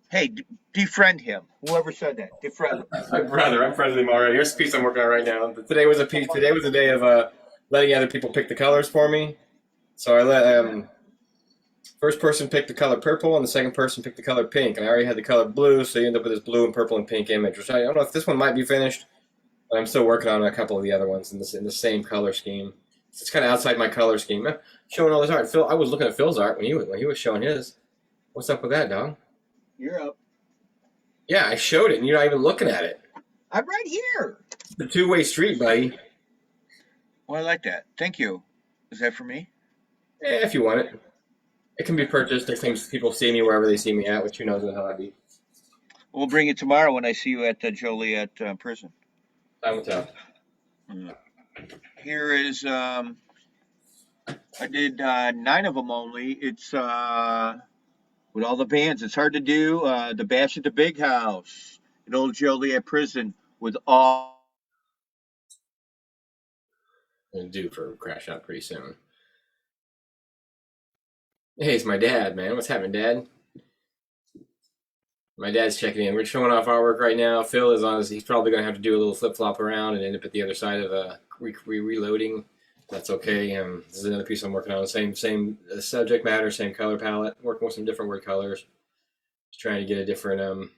Hey, defriend him. Whoever said that, defriend him. My brother, I'm friends with him already. Here's a piece I'm working on right now. Today was a day of letting other people pick the colors for me. So I let first person pick the color purple, and the second person pick the color pink. And I already had the color blue, so you end up with this blue and purple and pink image. Which I don't know if this one might be finished, but I'm still working on a couple of the other ones in the same color scheme. It's kind of outside my color scheme. Showing all this art. Phil, I was looking at Phil's art when he was showing his. What's up with that, dog? You're up. Yeah, I showed it, and you're not even looking at it. I'm right here. It's the 2-way street, buddy. Well, I like that. Thank you. Is that for me? If you want it. It can be purchased. I think people see me wherever they see me at, which who knows how I'd be. We'll bring it tomorrow when I see you at the Joliet prison. Time will tell. Here is, I did 9 of them only. It's with all the bands. It's hard to do. The Bash at the Big House, an old Joliet prison. with all. I'm due for a crash out pretty soon. Hey, it's my dad, man. What's happening, Dad? My dad's checking in. We're showing off artwork right now. Phil is on. He's probably going to have to do a little flip-flop around and end up at the other side of reloading. That's okay. This is another piece I'm working on. Same subject matter, same color palette. Working with some different word colors. Just trying to get a different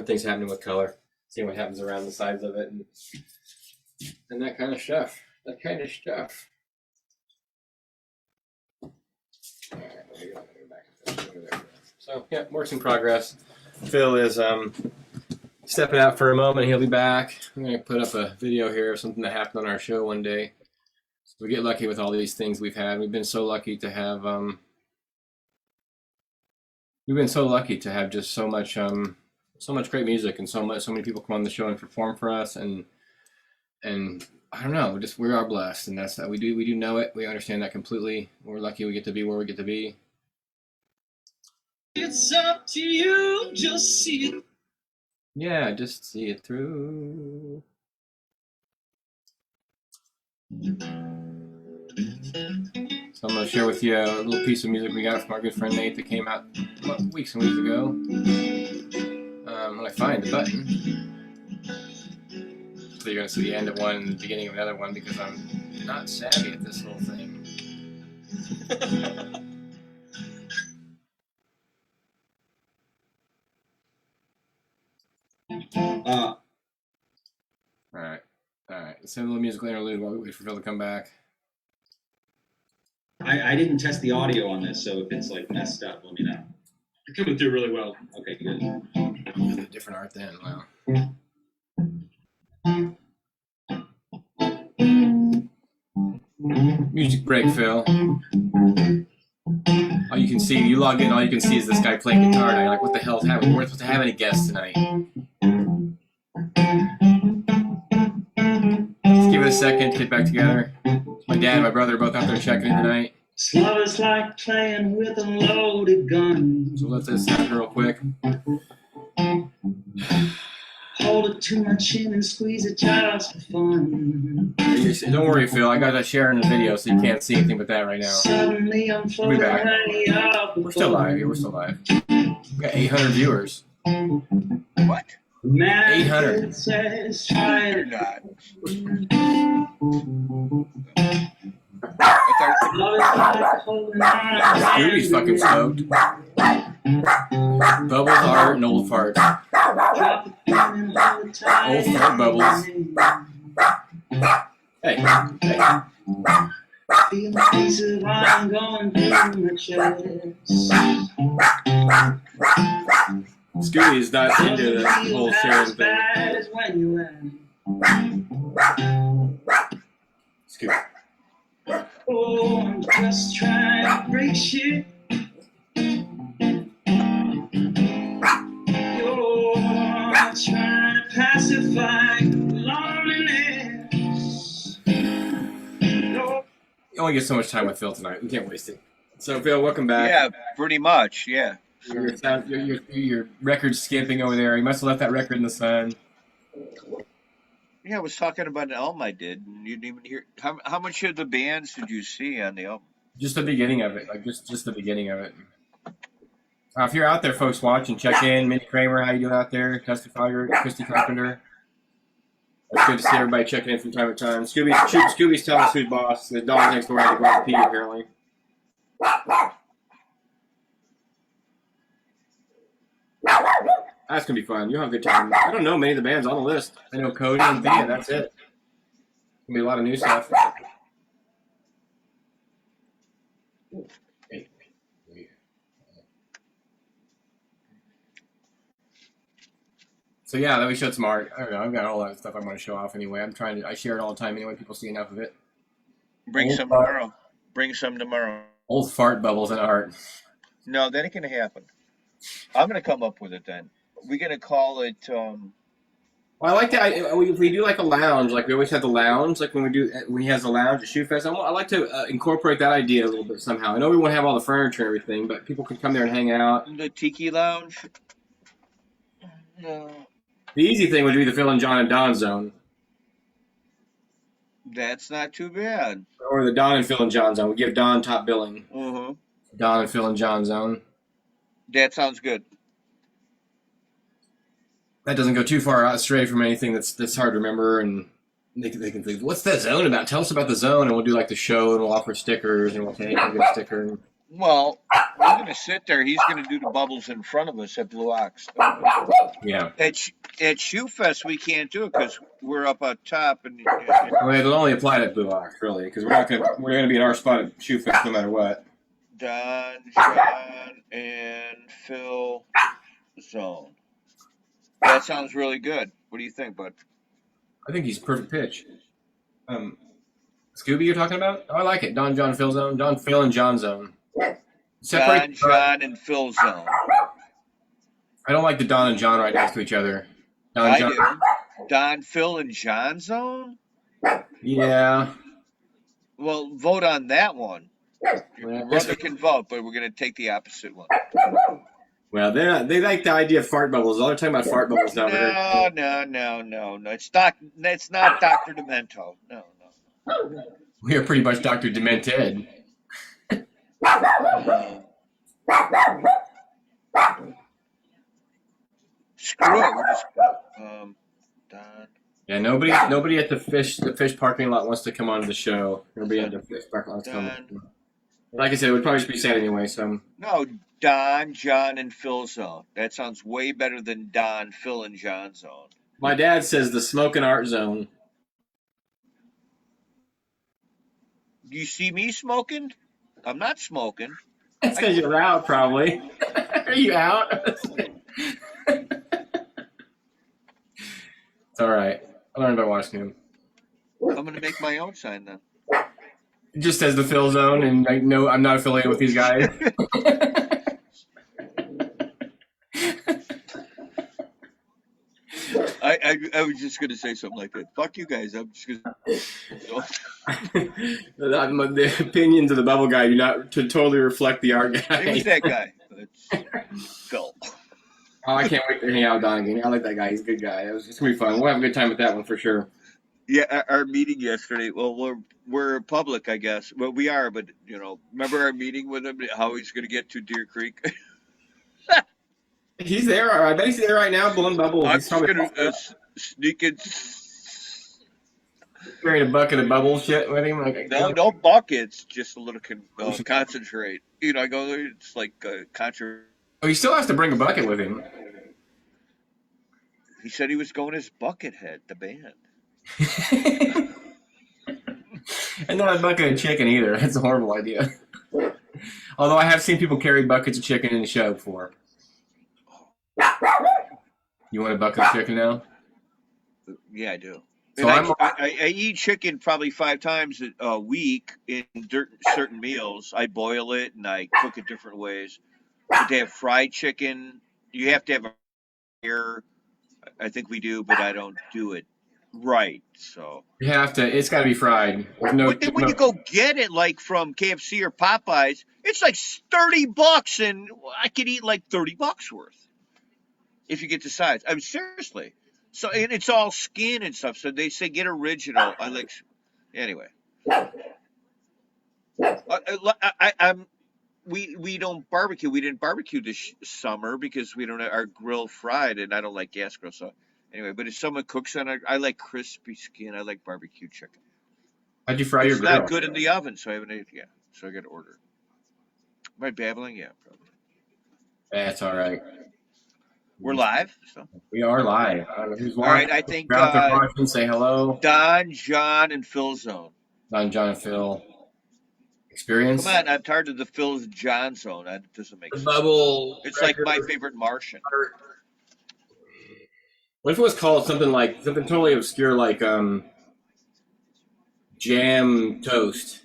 things happening with color. Seeing what happens around the sides of it and that kind of stuff. All right, so yeah, works in progress. Phil is stepping out for a moment. He'll be back. I'm going to put up a video here of something that happened on our show one day. So we get lucky with all these things we've had. We've been so lucky to have just so much great music and so many people come on the show and perform for us and I don't know, just we are blessed, and that's that we do know it. We understand that completely. We're lucky we get to be where we get to be. It's up to you, just see it. Yeah, just see it through. So I'm going to share with you a little piece of music we got from our good friend Nate that came out weeks and weeks ago. When I find the button. So you're going to see the end of one and the beginning of another one because I'm not savvy at this whole thing. All right. Let's have a little musical interlude while we wait for Phil to come back. I didn't test the audio on this, so if it's like messed up, let me know. You're coming through really well. Okay, good. A different art then. Wow. Music break, Phil. All you can see, you log in, all you can see is this guy playing guitar. And you're like, what the hell is happening? We're supposed to have any guests tonight. Let's give it a second to get back together. My dad and my brother are both out there checking in tonight. Love is like playing with a loaded gun. So let's this happen real quick. Hold it to my chin and squeeze it just for fun. Don't worry, Phil. I got that sharing the video, so you can't see anything but that right now. Suddenly I'm We'll be back. We're still live here. We're still live. We got 800 viewers. What? 800. Says try it. Not. Love is like holding on. Scooby's fucking stoked. Bubbles, art, and old farts. Drop the pin all the time. Old fart bubbles. Hey. Feel the piece of I'm going through my chest. Scooby is not into the whole sharing thing. Scooby. Oh, I'm just trying to break shit. You're trying to pacify loneliness. You only get so much time with Phil tonight. We can't waste it. So, Phil, welcome back. Yeah, pretty much. Yeah. Your record's skipping over there. You must have left that record in the sun. Yeah, I was talking about an album I did, and you didn't even hear. How much of the bands did you see on the album? Just the beginning of it, like just the beginning of it. If you're out there, folks, watching, check in. Minnie Kramer, how you doing out there? Dusty Fogger, Christy Carpenter. It's good to see everybody checking in from time to time. Scooby's telling us who's boss. The dog next door had to go out to pee, apparently. That's going to be fun. You'll have a good time. I don't know many of the bands on the list. I know Cody and Thea, that's it. Going to be a lot of new stuff. So yeah, let me show some art. I don't know. I've got all that stuff I want to show off anyway. I share it all the time anyway. People see enough of it. Bring some tomorrow. Old fart bubbles and art. No, that ain't gonna happen. I'm gonna come up with it then. We're gonna call it. Well, I like that. If we do like a lounge, like we always have the lounge, like when he has a lounge at Shoe Fest. I like to incorporate that idea a little bit somehow. I know we won't have all the furniture and everything, but people can come there and hang out. The Tiki Lounge. No. The easy thing would be the Phil and John and Don Zone, That's not too bad. or the Don and Phil and John Zone. We give Don top billing. Uh-huh. Don and Phil and John Zone. That sounds good. That doesn't go too far out stray from anything that's hard to remember, and they can think, what's that zone about? Tell us about the zone, and we'll do like the show, and we'll offer stickers, and we'll take a good sticker. And... Well, we're going to sit there. He's going to do the bubbles in front of us at Blue Ox. Yeah. At Shoe Fest, we can't do it because we're up on top. And Well, it'll only apply to Blue Ox, really, because we're gonna be in our spot at Shoe Fest no matter what. Don, John, and Phil Zone. That sounds really good. What do you think, bud? I think he's perfect pitch. Scooby, you're talking about? Oh, I like it. Don, John, Phil Zone. Don, Phil, and John Zone. Don, John, and Phil Zone. I don't like the Don and John right next to each other. I do. Don, Phil, and John Zone? Yeah. Well, vote on that one. Well, Brother can vote, but we're going to take the opposite one. Well, they like the idea of fart bubbles. All they're talking about fart bubbles now. No. It's not Dr. Demento. No. We are pretty much Dr. Demented. Screw it. We're just Don. Yeah, nobody at the fish parking lot wants to come on the show. Nobody at the fish parking lot. Like I said, it would probably just be sad anyway. So no, Don, John, and Phil Zone. That sounds way better than Don, Phil, and John Zone. My dad says the Smoke and Art Zone. Do you see me smoking? I'm not smoking. That's because you're out, probably. Are you out? It's all right. I learned by watching him. I'm going to make my own sign then. It just says the Phil Zone, and I'm not affiliated with these guys. I was just going to say something like that. Fuck you guys. I'm just going to... The opinions of the bubble guy do not totally reflect the art guy. Who's that guy? It's Phil. Oh, I can't wait to hang out with Don again. I like that guy. He's a good guy. It's going to be fun. We'll have a good time with that one for sure. Yeah, our meeting yesterday, well, we're public, I guess. Well, we are, but, remember our meeting with him, how he's going to get to Deer Creek? He's there. I bet he's there right now blowing bubbles. I'm just going to sneak in. Carrying a bucket of bubble shit with him? No buckets, just a little concentrate. I go there, it's like concentrate. Oh, he still has to bring a bucket with him. He said he was going as Buckethead, the band. And not a bucket of chicken either. That's a horrible idea. Although I have seen people carry buckets of chicken in the show before. You want a bucket of chicken now? Yeah, I do. So I eat chicken probably 5 times a week in certain meals. I boil it and I cook it different ways. But they have fried chicken. You have to have a here. I think we do, but I don't do it right. So you have to. It's got to be fried. But then when you go get it, like from KFC or Popeyes, it's like $30, and I could eat like $30 worth if you get the size. I mean, seriously. So and it's all skin and stuff. So they say get original. I like. Anyway, we don't barbecue. We didn't barbecue this summer because we don't have our grill fried, and I don't like gas grill. So anyway, but if someone cooks on it, I like crispy skin. I like barbecue chicken. How'd you fry your grill? It's not good in the oven, so I haven't ate. Yeah, so I got to order. Am I babbling? Yeah, probably. That's all right. We're live. So. We are live. Who's all right, I think. Say hello. Don, John, and Phil Zone. Don, John, and Phil. Experience. Come on, I'm tired of the Phil John Zone. That doesn't make sense. Bubble. It's like my favorite Martian. What if it was called something totally obscure, like jam toast?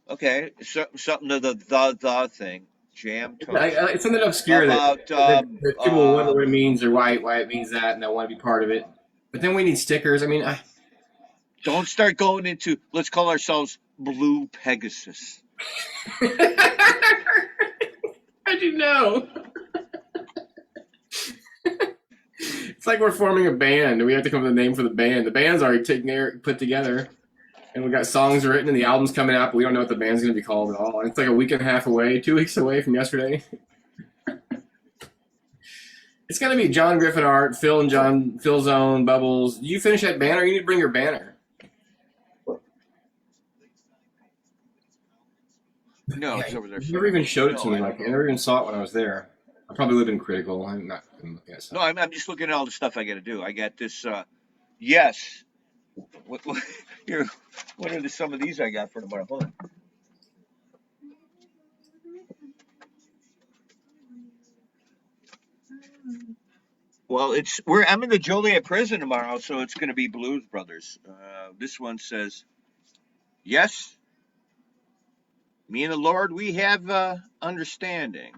Okay, something to the thing. Jam toast. It's something obscure that people wonder what it means or why it means that, and they want to be part of it. But then we need stickers. I mean, don't start going into. Let's call ourselves Blue Pegasus. How'd you know? It's like we're forming a band, and we have to come up with a name for the band. The band's already put together, and we got songs written, and the album's coming out, but we don't know what the band's going to be called at all. It's like a week and a half away, 2 weeks away from yesterday. It's going to be John Griffin Art, Phil Zone, Bubbles. Did you finish that banner? You need to bring your banner. No, it's over there. You never even showed it to me. Like I never even saw it when I was there. I probably lived in Critical. I'm not looking at stuff. No, I'm just looking at all the stuff I got to do. I got this. Yes. What here? What are some of these I got for tomorrow? Hold on. Well, I'm in the Joliet prison tomorrow, so it's going to be Blues Brothers. This one says, "Yes, me and the Lord, we have understanding,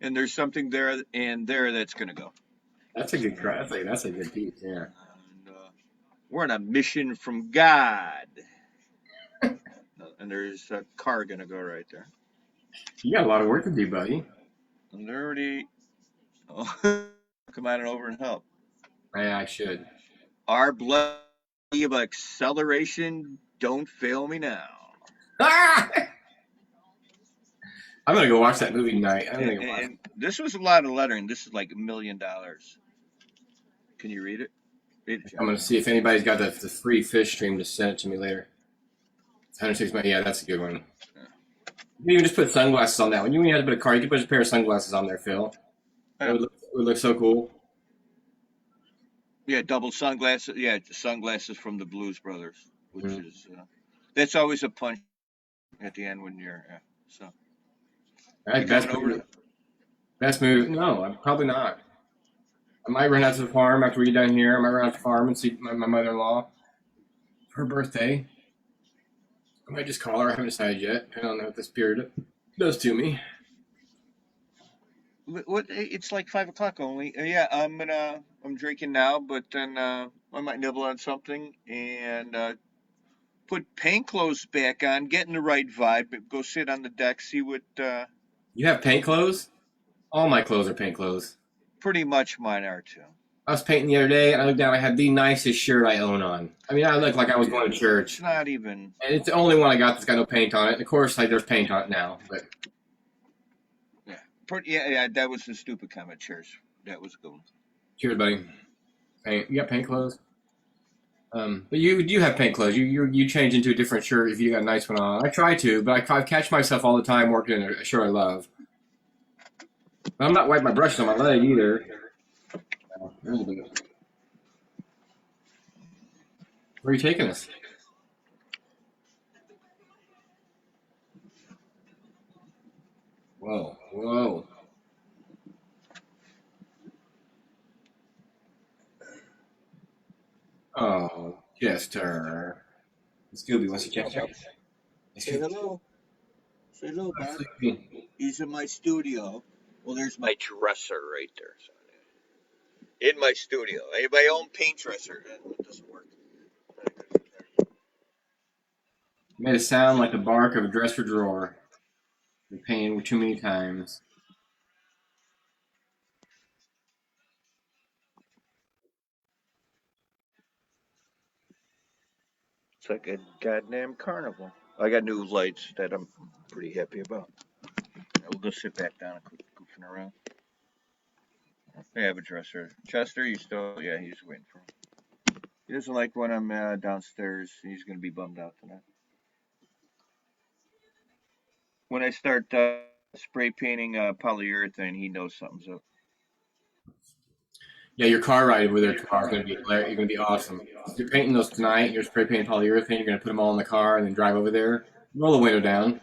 and there's something there and there that's going to go." That's a good cry. That's a good piece. Yeah. And, we're on a mission from God, and there's a car going to go right there. You got a lot of work to do, buddy. And they're already. Oh, come on over and help. Yeah, I should. Our blood of acceleration, don't fail me now. Ah! I'm gonna go watch that movie tonight. And this was a lot of lettering. This is like $1 million. Can you read it? I'm gonna see if anybody's got the free fish stream to send it to me later. 106 million. Yeah, that's a good one. You can just put sunglasses on that one. You only have to put a car. You can put a pair of sunglasses on there, Phil. It would look so cool. Yeah, double sunglasses. Yeah, sunglasses from the Blues Brothers, which is that's always a punch at the end when you're so. All right, best movie. No, I'm probably not. I might run out to the farm after we get done here. I might run out to the farm and see my mother-in-law for her birthday. I might just call her. I haven't decided yet. I don't know what the spirit does to me. What? It's like 5 o'clock only. Yeah, I'm drinking now, but then I might nibble on something and put paint clothes back on, get in the right vibe, go sit on the deck, see what. You have paint clothes? All my clothes are paint clothes. Pretty much mine are too. I was painting the other day, and I looked down. I had the nicest shirt I own on. I mean, I look like I was going to church. It's not even. And it's the only one I got that's got no paint on it. And of course, there's paint on it now, but. Yeah, that was a stupid comment. Cheers. That was a good one. Cheers, buddy. Paint. You got paint clothes? But you do have paint clothes. You change into a different shirt if you got a nice one on. I try to, but I catch myself all the time working in a shirt I love. But I'm not wiping my brushes on my leg either. Where are you taking us? Whoa. Oh, Chester. Scooby wants to check out. Say hello. Say hello, Bob. He's in my studio. Well, there's my dresser right there. So in my studio. I have my own paint dresser. It doesn't work. Made it sound like the bark of a dresser drawer. Been painted too many times. It's like a goddamn carnival. I got new lights that I'm pretty happy about. We'll go sit back down and quit goofing around. I have a dresser. Chester, you still? Yeah, he's waiting for him. He doesn't like when I'm downstairs. He's going to be bummed out tonight. When I start spray painting polyurethane, he knows something's up. Yeah, your car ride with their car is going to be awesome. If you're painting those tonight, you're spray painting polyurethane, you're going to put them all in the car and then drive over there. Roll the window down.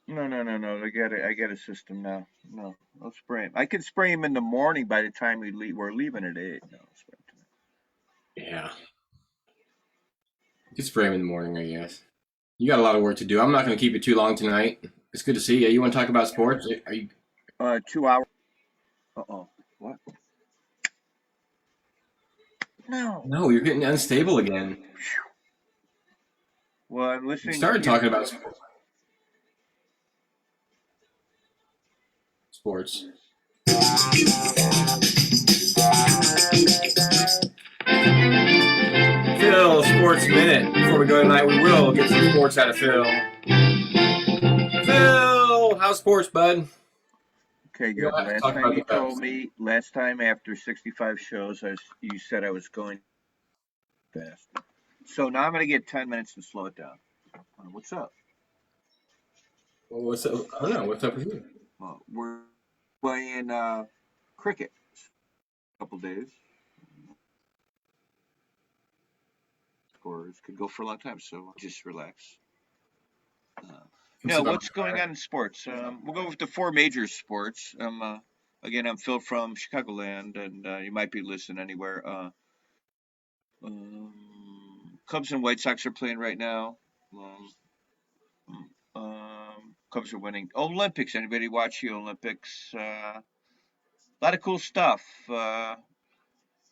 No. I got a system now. No, I'll spray him. I can spray him in the morning by the time we're leaving at 8. No, I'll spray him tonight. Yeah. You can spray him in the morning, I guess. You got a lot of work to do. I'm not going to keep it too long tonight. It's good to see you. You want to talk about sports? Are you? 2 hours. Uh-oh. What? No, you're getting unstable again. Well, I'm listening. You started talking about sports. Phil, Sports Minute. Before we go tonight, we will get some sports out of Phil. Phil, how's sports, bud? Okay, We don't good. have to Last talk time about you the Cubs. told me, last time after 65 shows, you said I was going fast. So now I'm going to get 10 minutes to slow it down. What's up? Well, what's up? I don't know. What's up with you? We're playing cricket a couple days. Scores could go for a long time, so just relax. What's going on in sports? We'll go with the four major sports. Again, I'm Phil from Chicagoland, and you might be listening anywhere. Cubs and White Sox are playing right now. Cubs are winning. Olympics. Anybody watch the Olympics? A lot of cool stuff. I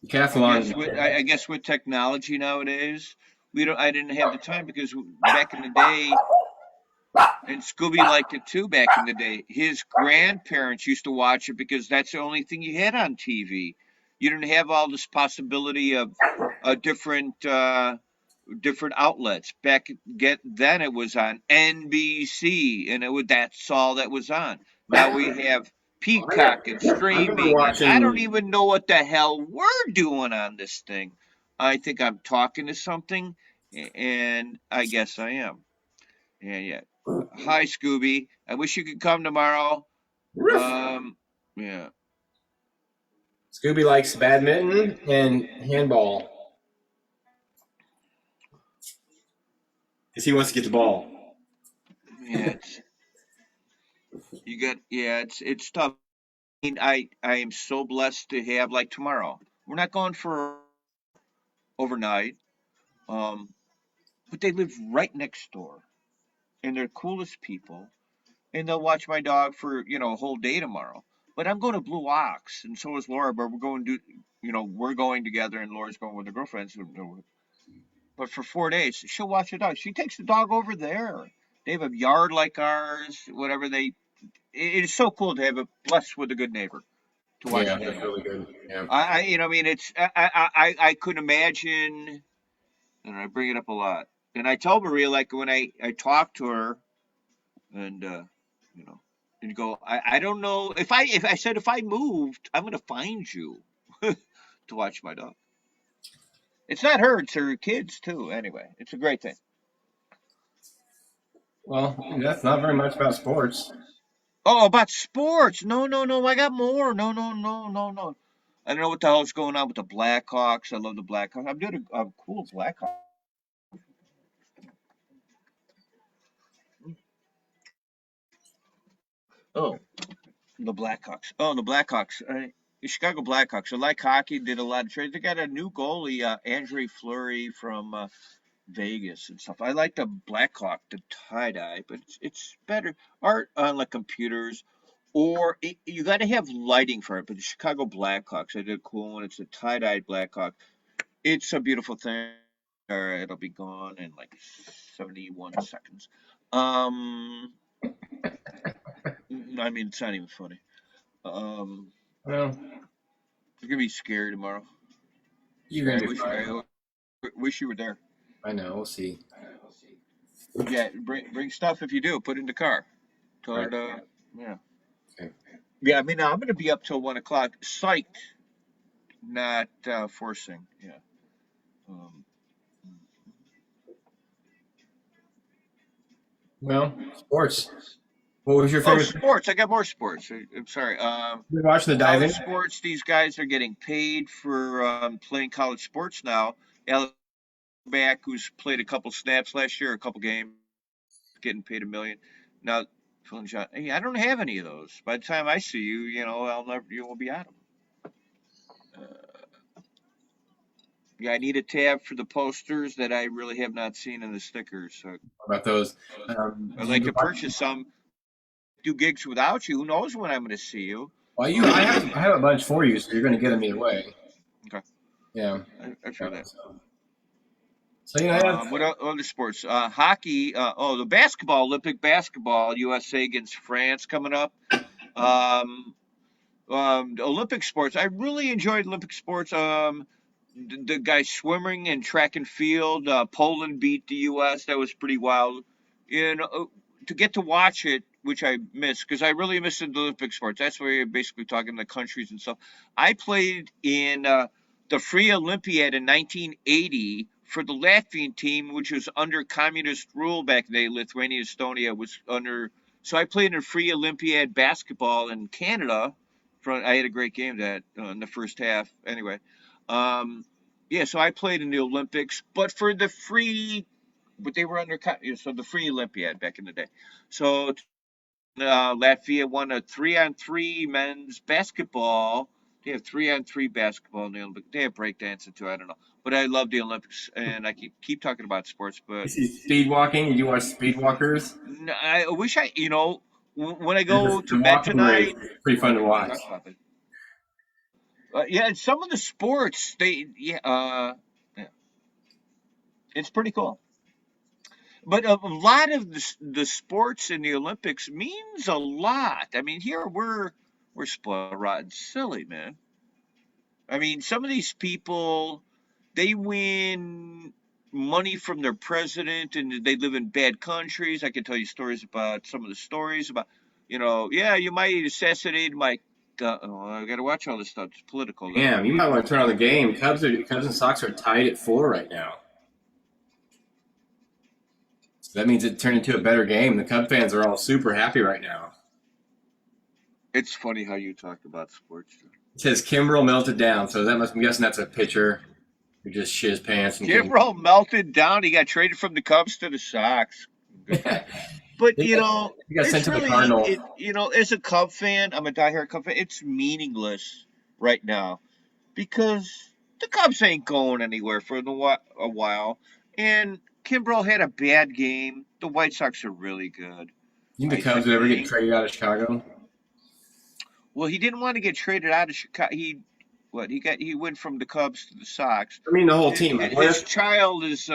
guess with technology nowadays, I didn't have the time because back in the day, and Scooby liked it too back in the day. His grandparents used to watch it because that's the only thing you had on TV. You didn't have all this possibility of different outlets. Then it was on NBC, and that's all that was on. Now we have Peacock and streaming, and I don't even know what the hell we're doing on this thing. I think I'm talking to something, and I guess I am. Yeah. Hi, Scooby. I wish you could come tomorrow. Yeah. Scooby likes badminton and handball. Because he wants to get the ball. Yeah, it's tough. I am so blessed to have, like, tomorrow. We're not going for overnight. But they live right next door, and they're the coolest people, and they'll watch my dog for a whole day tomorrow. But I'm going to Blue Ox, and so is Laura. But we're going together, and Laura's going with her girlfriends. But for 4 days, she'll watch the dog. She takes the dog over there. They have a yard like ours. It is so cool to have a blessed with a good neighbor to watch. Yeah, that's really good. Yeah. I couldn't imagine, and I bring it up a lot. And I tell Maria, like, when I talk to her, and and go, I don't know if I said if I moved, I'm gonna find you to watch my dog. It's not her; it's her kids too. Anyway, it's a great thing. Well, that's not very much about sports. Oh, about sports? No. I got more. No. I don't know what the hell's going on with the Blackhawks. I love the Blackhawks. I'm doing a cool Blackhawks. Oh, the Blackhawks. The Chicago Blackhawks. I like hockey. Did a lot of trades. They got a new goalie, Andre Fleury from Vegas and stuff. I like the Blackhawk, the tie-dye, but it's better art on the computers, or you got to have lighting for it. But the Chicago Blackhawks, I did a cool one. It's a tie-dyed Blackhawk. It's a beautiful thing. It'll be gone in like 71 seconds. I mean, it's not even funny. Well, You're gonna be scared tomorrow. you're gonna be fine. I wish you were there. I know. We'll see. Yeah, bring stuff if you do. Put it in the car. Tell her to, yeah. Okay. Yeah, I mean, I'm going to be up till 1 o'clock. Psyched, not forcing. Yeah. Well, sports. What was your favorite? Sports. I got more sports. I'm sorry. You're watching the diving. Sports. These guys are getting paid for playing college sports now. Back, who's played a couple snaps last year, a couple games, getting paid $1 million. Now, Phil and John, hey, I don't have any of those. By the time I see you, you will be at them. Yeah, I need a tab for the posters that I really have not seen in the stickers. So about those. I'd like to purchase some. Do gigs without you. Who knows when I'm going to see you? Well, I have a bunch for you, so you're going to get them either way. Okay. Yeah. I feel that. So what other sports? Hockey. The basketball, Olympic basketball, USA against France coming up. The Olympic sports. I really enjoyed Olympic sports. The guys swimming and track and field. Poland beat the U.S. That was pretty wild. And to get to watch it, which I missed, because I really missed the Olympic sports. That's where you're basically talking the countries and stuff. I played in the Free Olympiad in 1980 for the Latvian team, which was under communist rule back then. Lithuania, Estonia was under. So I played in Free Olympiad basketball in Canada. I had a great game that in the first half. Anyway, um, yeah. So I played in the Olympics, but for the free, but they were under so the Free Olympiad back in the day. So Latvia won a 3-on-3 men's basketball. They have 3-on-3 basketball in the Olympics. They have breakdancing too. I don't know, but I love the Olympics, and I keep talking about sports. You But see speed walking? Did you watch speed walkers? I wish when I go to The bed walking race tonight. is pretty fun to watch. Yeah, some of the sports yeah, it's pretty cool. But a lot of the sports in the Olympics means a lot. I mean, here we're spoiled rotten silly, man. I mean, some of these people, they win money from their president and they live in bad countries. I can tell you stories about some of the stories about, yeah, you might assassinate my. Oh, I got to watch all this stuff. It's political. Damn, you might want to turn on the game. Cubs and Sox are tied at 4 right now. So that means it turned into a better game. The Cub fans are all super happy right now. It's funny how you talk about sports. It says Kimbrel melted down, so I'm guessing that's a pitcher who just shit his pants. And Kimbrel melted down. He got traded from the Cubs to the Sox. But he got sent to the Cardinals. As a Cub fan, I'm a diehard Cub fan. It's meaningless right now because the Cubs ain't going anywhere for a while, and Kimbrel had a bad game. The White Sox are really good. You think the Cubs would ever get traded out of Chicago? Well, he didn't want to get traded out of Chicago. He went from the Cubs to the Sox. I mean, the whole team. His child is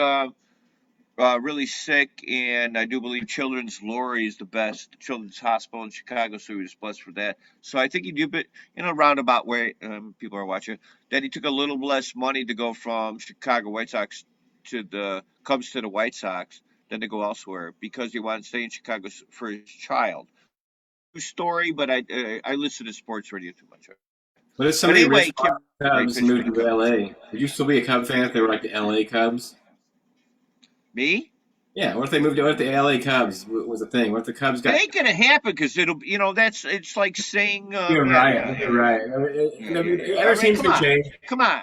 really sick, and I do believe Children's Lori is the best children's hospital in Chicago, so he was blessed for that. So I think he do a bit in a roundabout way. People are watching that he took a little less money to go from Chicago White Sox to the Cubs to the White Sox than to go elsewhere because he wanted to stay in Chicago for his child. True story, but I listen to sports radio too much. But if somebody Cubs moved to LA, would you still be a Cub fan if they were like the LA Cubs? Me? Yeah. What if they moved to? What if the LA Cubs was a thing? What if the Cubs got? It ain't gonna happen because it's like saying. You're right. You're right. Ever seems to change. Come on.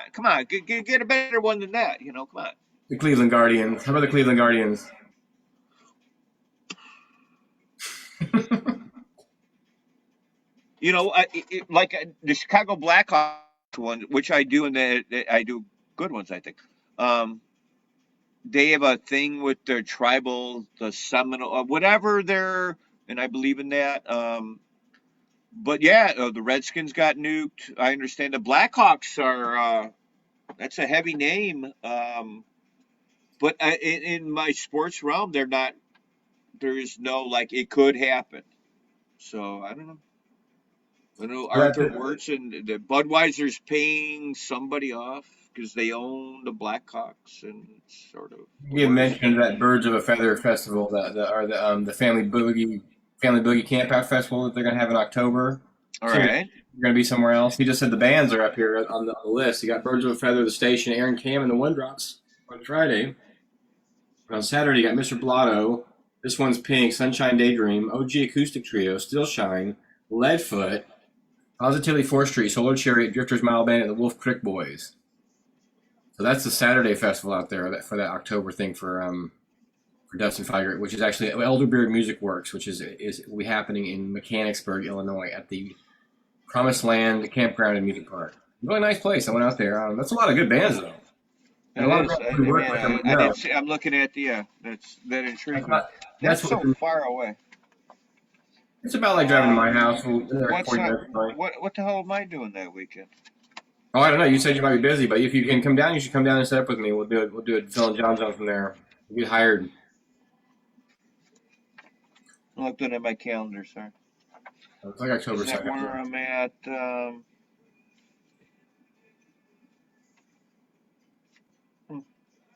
Get a better one than that. Come on. The Cleveland Guardians. How about the Cleveland Guardians? Like the Chicago Blackhawks one, which I do, and I do good ones, I think. They have a thing with their tribal, the Seminole, whatever and I believe in that. But yeah, the Redskins got nuked. I understand the Blackhawks are, that's a heavy name. But in my sports realm, there is no, it could happen. So I don't know. I know Arthur Wirtz and the Budweiser's paying somebody off because they own the Blackhawks and sort of. You mentioned that Birds of a Feather festival, the Family Boogie Camp Out festival that they're going to have in October. All right. You're going to be somewhere else. He just said the bands are up here on the list. You got Birds of a Feather, The Station, Aaron Cam, and the One Drops on Friday. On Saturday, you got Mr. Blotto. This one's Pink, Sunshine Daydream, OG Acoustic Trio, Still Shine, Leadfoot, Positively 4th Street, Solar Chariot, Drifters Mile Band, and the Wolf Creek Boys. So that's the Saturday festival out there for that October thing for Dustin Feiger, which is actually Elderbeard Music Works, which is will be happening in Mechanicsburg, Illinois, at the Promised Land Campground and Music Park. Really nice place. I went out there. That's a lot of good bands, though. And a lot of people work with them. I'm looking at that intrigues me. That's so far away. It's about like driving to my house. What the hell am I doing that weekend? Oh, I don't know. You said you might be busy, but if you can come down, you should come down and set up with me. We'll do it. Phil and John Zone from there. We'll get hired. I'm looking at my calendar, sir. It's like October Is that 2nd. where I'm at?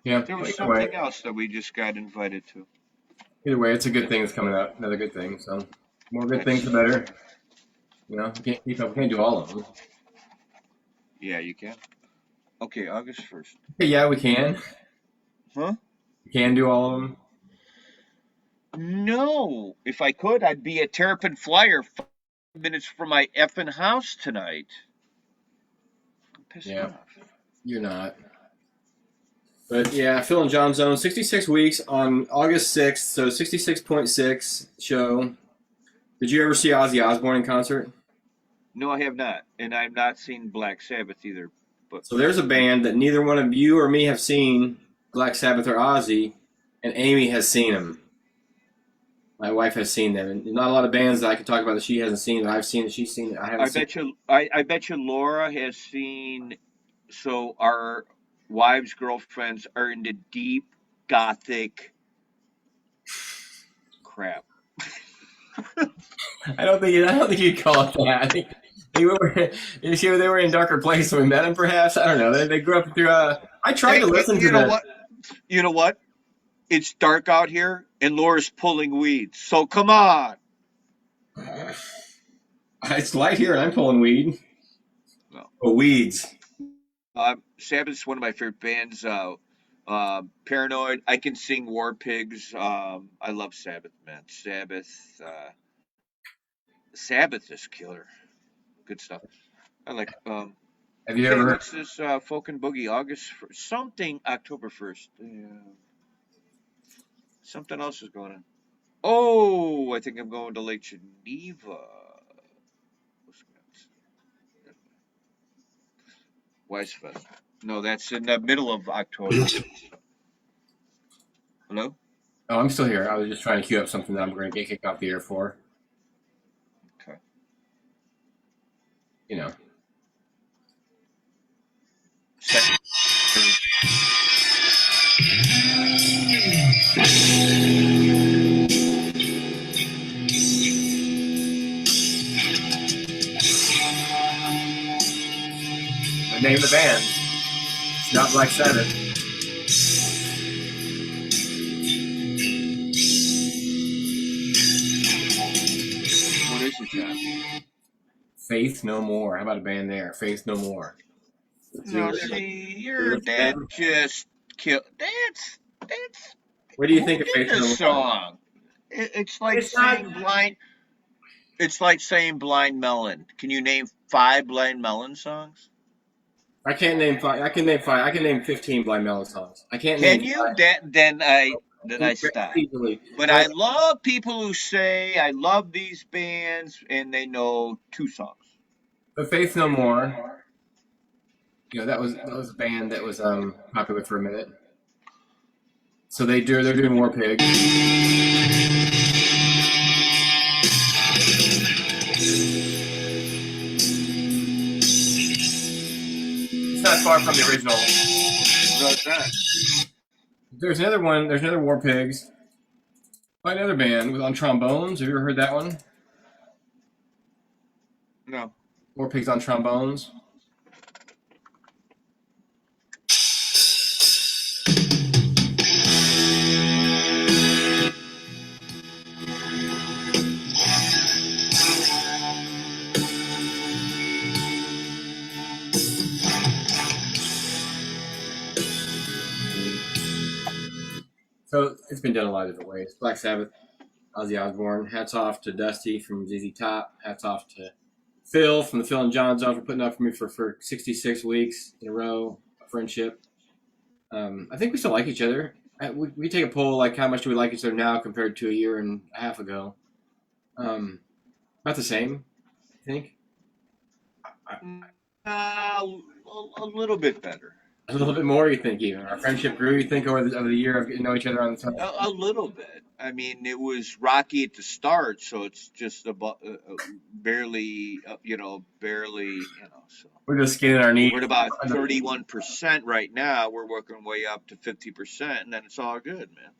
Yeah. There was Either something way, else that we just got invited to. it's a good thing that's coming up. Another good thing. So more good That's things, the better. You know, we can't keep up. We can't do all of them. Yeah, you can. Okay, August 1st. Yeah, we can. Huh? We can do all of them. No. If I could, I'd be at Terrapin Flyer 5 minutes from my effing house tonight. I'm pissed Yeah. off. You're not. But yeah, Phil and Jon Zone, 66 weeks on August 6th, so 66.6 show. Did you ever see Ozzy Osbourne in concert? No, I have not. And I've not seen Black Sabbath either. But So there's a band that neither one of you or me have seen, Black Sabbath or Ozzy, and Amy has seen them. My wife has seen them, and not a lot of bands that I can talk about that she hasn't seen that I've seen that she's seen that I haven't seen. I bet you Laura has seen. So our wives' girlfriends are into deep gothic crap. I don't think you'd call it that. I think they were in darker place when we met them. Perhaps I don't know. They grew up through. I tried to listen to them. What? You know what? It's dark out here, and Laura's pulling weeds. So come on. It's light here, and I'm pulling weed. No. Oh, weeds. Sabbath's one of my favorite bands. Paranoid. I can sing War Pigs. I love Sabbath, man. Sabbath is killer. Good stuff. I like. Have you ever heard? What's this? Folk and Boogie, August 1st. Something October 1st. Yeah. Something else is going on. Oh, I think I'm going to Lake Geneva. Weisfest. No, that's in the middle of October. Hello? Oh, I'm still here. I was just trying to queue up something that I'm going to get kicked off the air for. Okay. You know. Second. The name of the band. It's not Black Sabbath. What is it, John? Faith No More. How about a band there? Faith No More. No, see, that just killed. That's. What do you think of Who did Faith No this More? song? It's like saying blind. It's like saying Blind Melon. Can you name 5 Blind Melon songs? I can't name 5. I can name 5. I can name 15 Blind Melon songs. I can't name. Can you? Then I stop. Easily. But I love people who say I love these bands and they know 2 songs. But Faith No More, you know, that was a band that was popular for a minute. So they're doing War Pigs. It's not far from the original. What's that? There's another one. There's another War Pigs by another band on trombones. Have you ever heard that one? No. War Pigs on trombones. So it's been done a lot of different ways. Black Sabbath, Ozzy Osbourne. Hats off to Dusty from ZZ Top. Hats off to Phil from the Phil and Jon Zone for putting up for me for 66 weeks in a row of friendship. I think we still like each other. We take a poll, like how much do we like each other now compared to a year and a half ago. About the same, I think. A little bit better. A little bit more, you think, even. Our friendship grew, you think, over the year of getting to know each other on the time? A little bit. I mean, it was rocky at the start, so it's just about barely. So We're just skinning our knees. we're at about 31% right now. We're working way up to 50%, and then it's all good, man.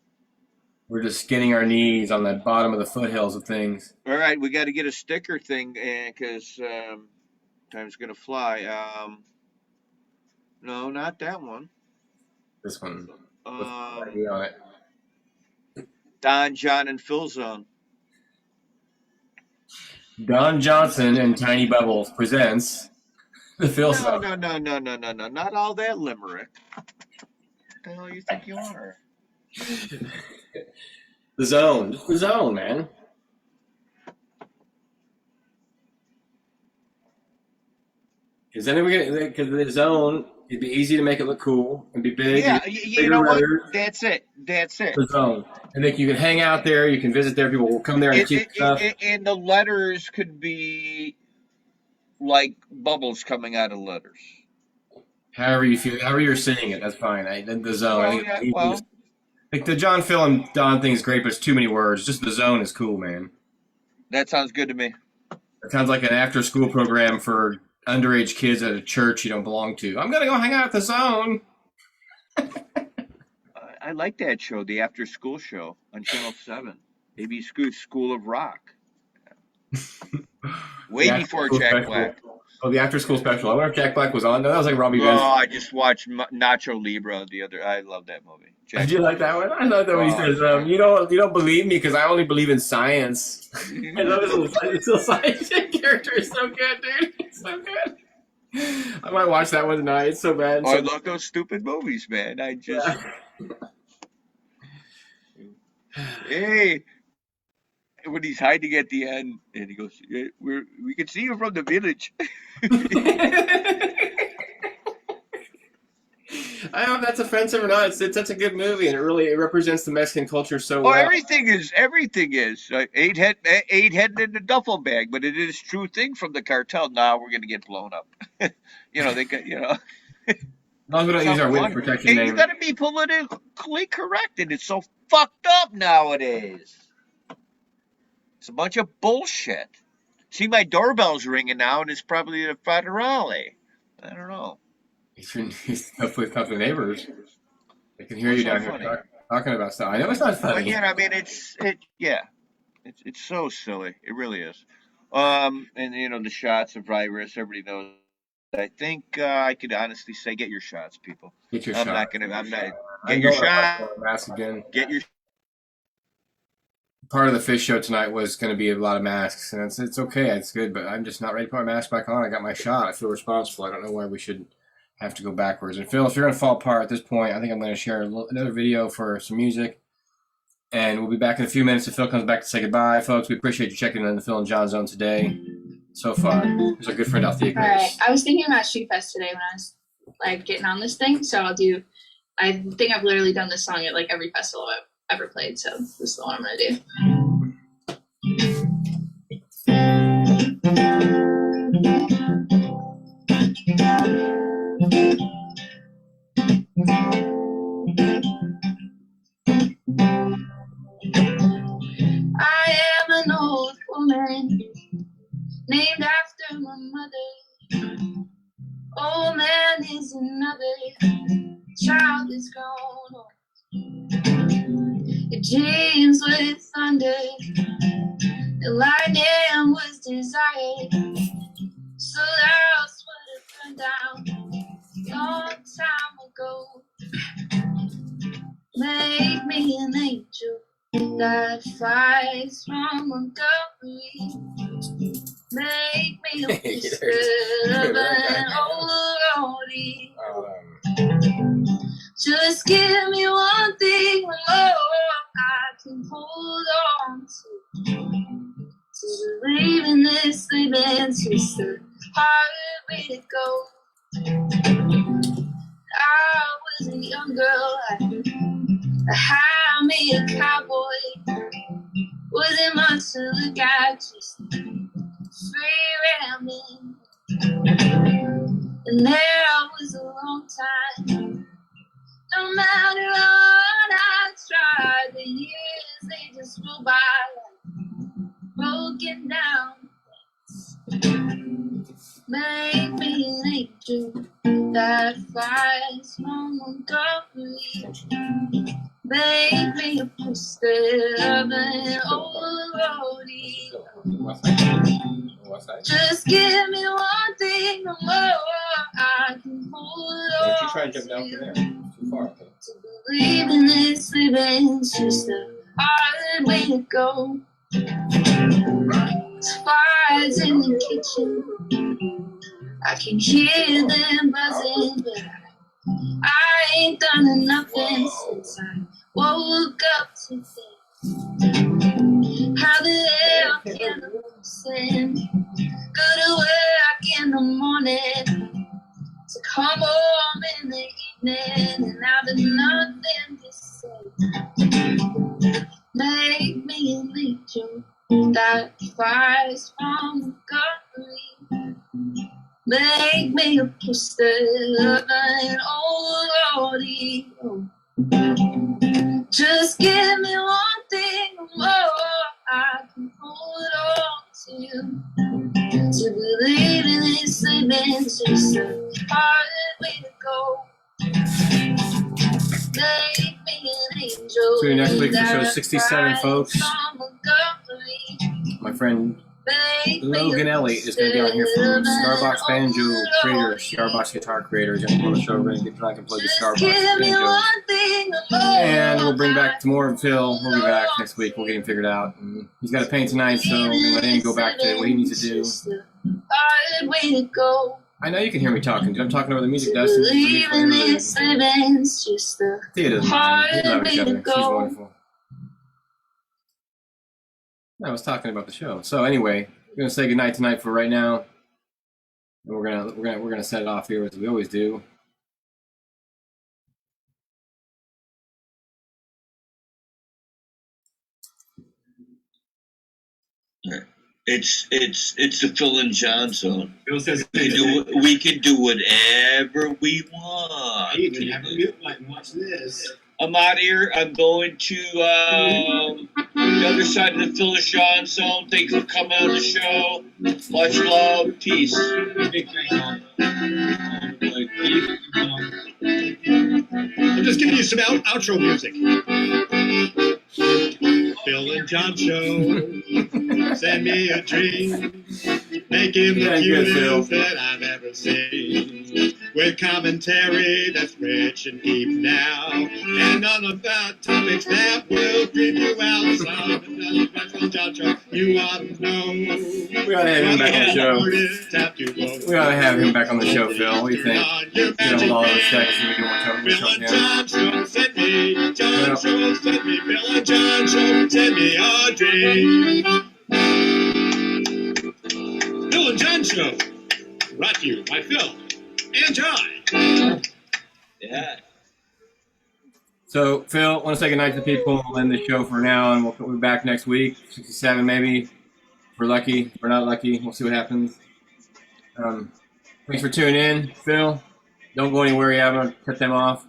We're just skinning our knees on the bottom of the foothills of things. All right, we got to get a sticker thing because time's gonna fly. No, not that one. This one with Um, ID on it. Don, John, and Phil Zone. Don Johnson and Tiny Bubbles presents the Phil No, Zone. no, not all that limerick. What the hell you think you are? The Zone. Just the Zone, man. Because then because the Zone, it'd be easy to make it look cool and be big. Yeah, you know what? That's it. The Zone. And then you can hang out there. You can visit there. People will come there and keep stuff. And the letters could be like bubbles coming out of letters. However you feel, however you're seeing it, that's fine. The Zone. Well, like the John, Phil, and Don thing is great, but it's too many words. Just the Zone is cool, man. That sounds good to me. It sounds like an after-school program for underage kids at a church you don't belong to. I'm gonna go hang out at the Zone. I like that show, the After School Show on Channel 7. Maybe School of Rock. Way before Jack Black. Oh, the After School Special. I wonder if Jack Black was on. No, that was like Robbie Benson. Oh, I just watched Nacho Libre the other. I love that movie. Did you like that one? I love that when he says, "You don't believe me because I only believe in science." I love his little science character. It's so good, dude. It's so good. I might watch that one tonight. It's so bad. I love those stupid movies, man. I just. Hey, when he's hiding at the end, and he goes, "We can see you from the village." I don't know if that's offensive or not. It's such a good movie, and it represents the Mexican culture so well. Everything is. Ain't heading in the duffel bag, but it is true thing from the cartel. Now we're gonna get blown up. They got. As long as we don't use our witness protection name. You gotta be politically correct, and it's so fucked up nowadays. It's a bunch of bullshit. See, my doorbell's ringing now, and it's probably the federale. I don't know. Hopefully it's not the neighbors. They can hear you down here talking about stuff. I know it's not funny. But yeah, I mean, it's so silly. It really is. And the shots of virus, everybody knows. I think I could honestly say, get your shots, people. Get your shots. Get your shot. Mask again. Get your. Part of the fish show tonight was going to be a lot of masks, and it's okay, it's good, but I'm just not ready to put my mask back on. I got my shot. I feel responsible. I don't know why we should have to go backwards. And Phil, if you're going to fall apart at this point, I think I'm going to share another video for some music, and we'll be back in a few minutes if Phil comes back to say goodbye, folks. We appreciate you checking in the Phil and John Zone today. So far, he's a good friend off the Ignis. All right, I was thinking about Street Fest today when I was getting on this thing, so I think I've literally done this song at every festival I've ever played, so this is the one I'm going to do. I am an old woman named after my mother. Old man is another, child is grown old. Your dreams were thunder, the lightning was desire. So that's what it turned down long time ago. Make me an angel that flies from Montgomery. Make me a whisper of an old roadie. Just give me one thing more I can hold on to believe in this living, just a hard way to go. I was a young girl, I had me a cowboy. Wasn't much to look at, just free ramming. And there was a long time. No matter what I tried, the years they just flew by, broken down. Make me an angel that flies from Montgomery. Make me a poster of an old roadie. Just give me one thing more I can hold on. Don't you try and jump down from there. It's too far. Okay. To believe in this living's just a hard way to go. Fires in the kitchen, I can hear them buzzing, but I ain't done nothing since I woke up today. How the hell can I listen? Go to work in the morning, to come home in the evening, and I've nothing to say. Make me an angel that flies from the gallery. Make me a poster of an old roadie. Just give me one thing more I can hold on to. To believe in this living's just a hard way to go. Make me an angel. See you next week for show 67, folks. My friend Logan Elliott is going to be on here from Starbox Banjo creator, Starbox guitar creator. He's going to be on the show. We're going to get back and play the Starbox Banjo. And we'll bring back more of Phil. We'll be back next week. We'll get him figured out. And he's got a paint tonight, so we're going to let him go back to what he needs to do. I know you can hear me talking. I'm talking over the music, Dustin. See, it doesn't matter. We love each other. She's wonderful. I was talking about the show. So anyway, we're gonna say goodnight tonight for right now, and we're gonna set it off here as we always do. It's the Phil and Jon Zone. Phil says We can do whatever we want. you can have a mute button. Watch this. I'm out here. I'm going to the other side of the Phil and Jon Zone. Thanks for coming on the show. Much love. Peace. Big thing. I'm just giving you some outro music. Phil and Jon Show, send me a dream, make him the cutest that I've ever seen, with commentary that's rich and deep now, and none of the topics that will creep you out. Phil and Jon Show, you ought to know. We ought to have him back on the show. We ought to have him back on the show, Phil. What do you think? Get hold all of his texts and we do one show with Jon Show, send me. Jon Show, send me. Phil and Jon Show, send me a dream. Phil and Jon Show, brought to you by Phil and Jon. Yeah. So, Phil, I want to say goodnight to the people. We'll end the show for now, and we'll be back next week, 67 maybe. If we're lucky. If we're not lucky, we'll see what happens. Thanks for tuning in, Phil. Don't go anywhere yet. I'm going to cut them off.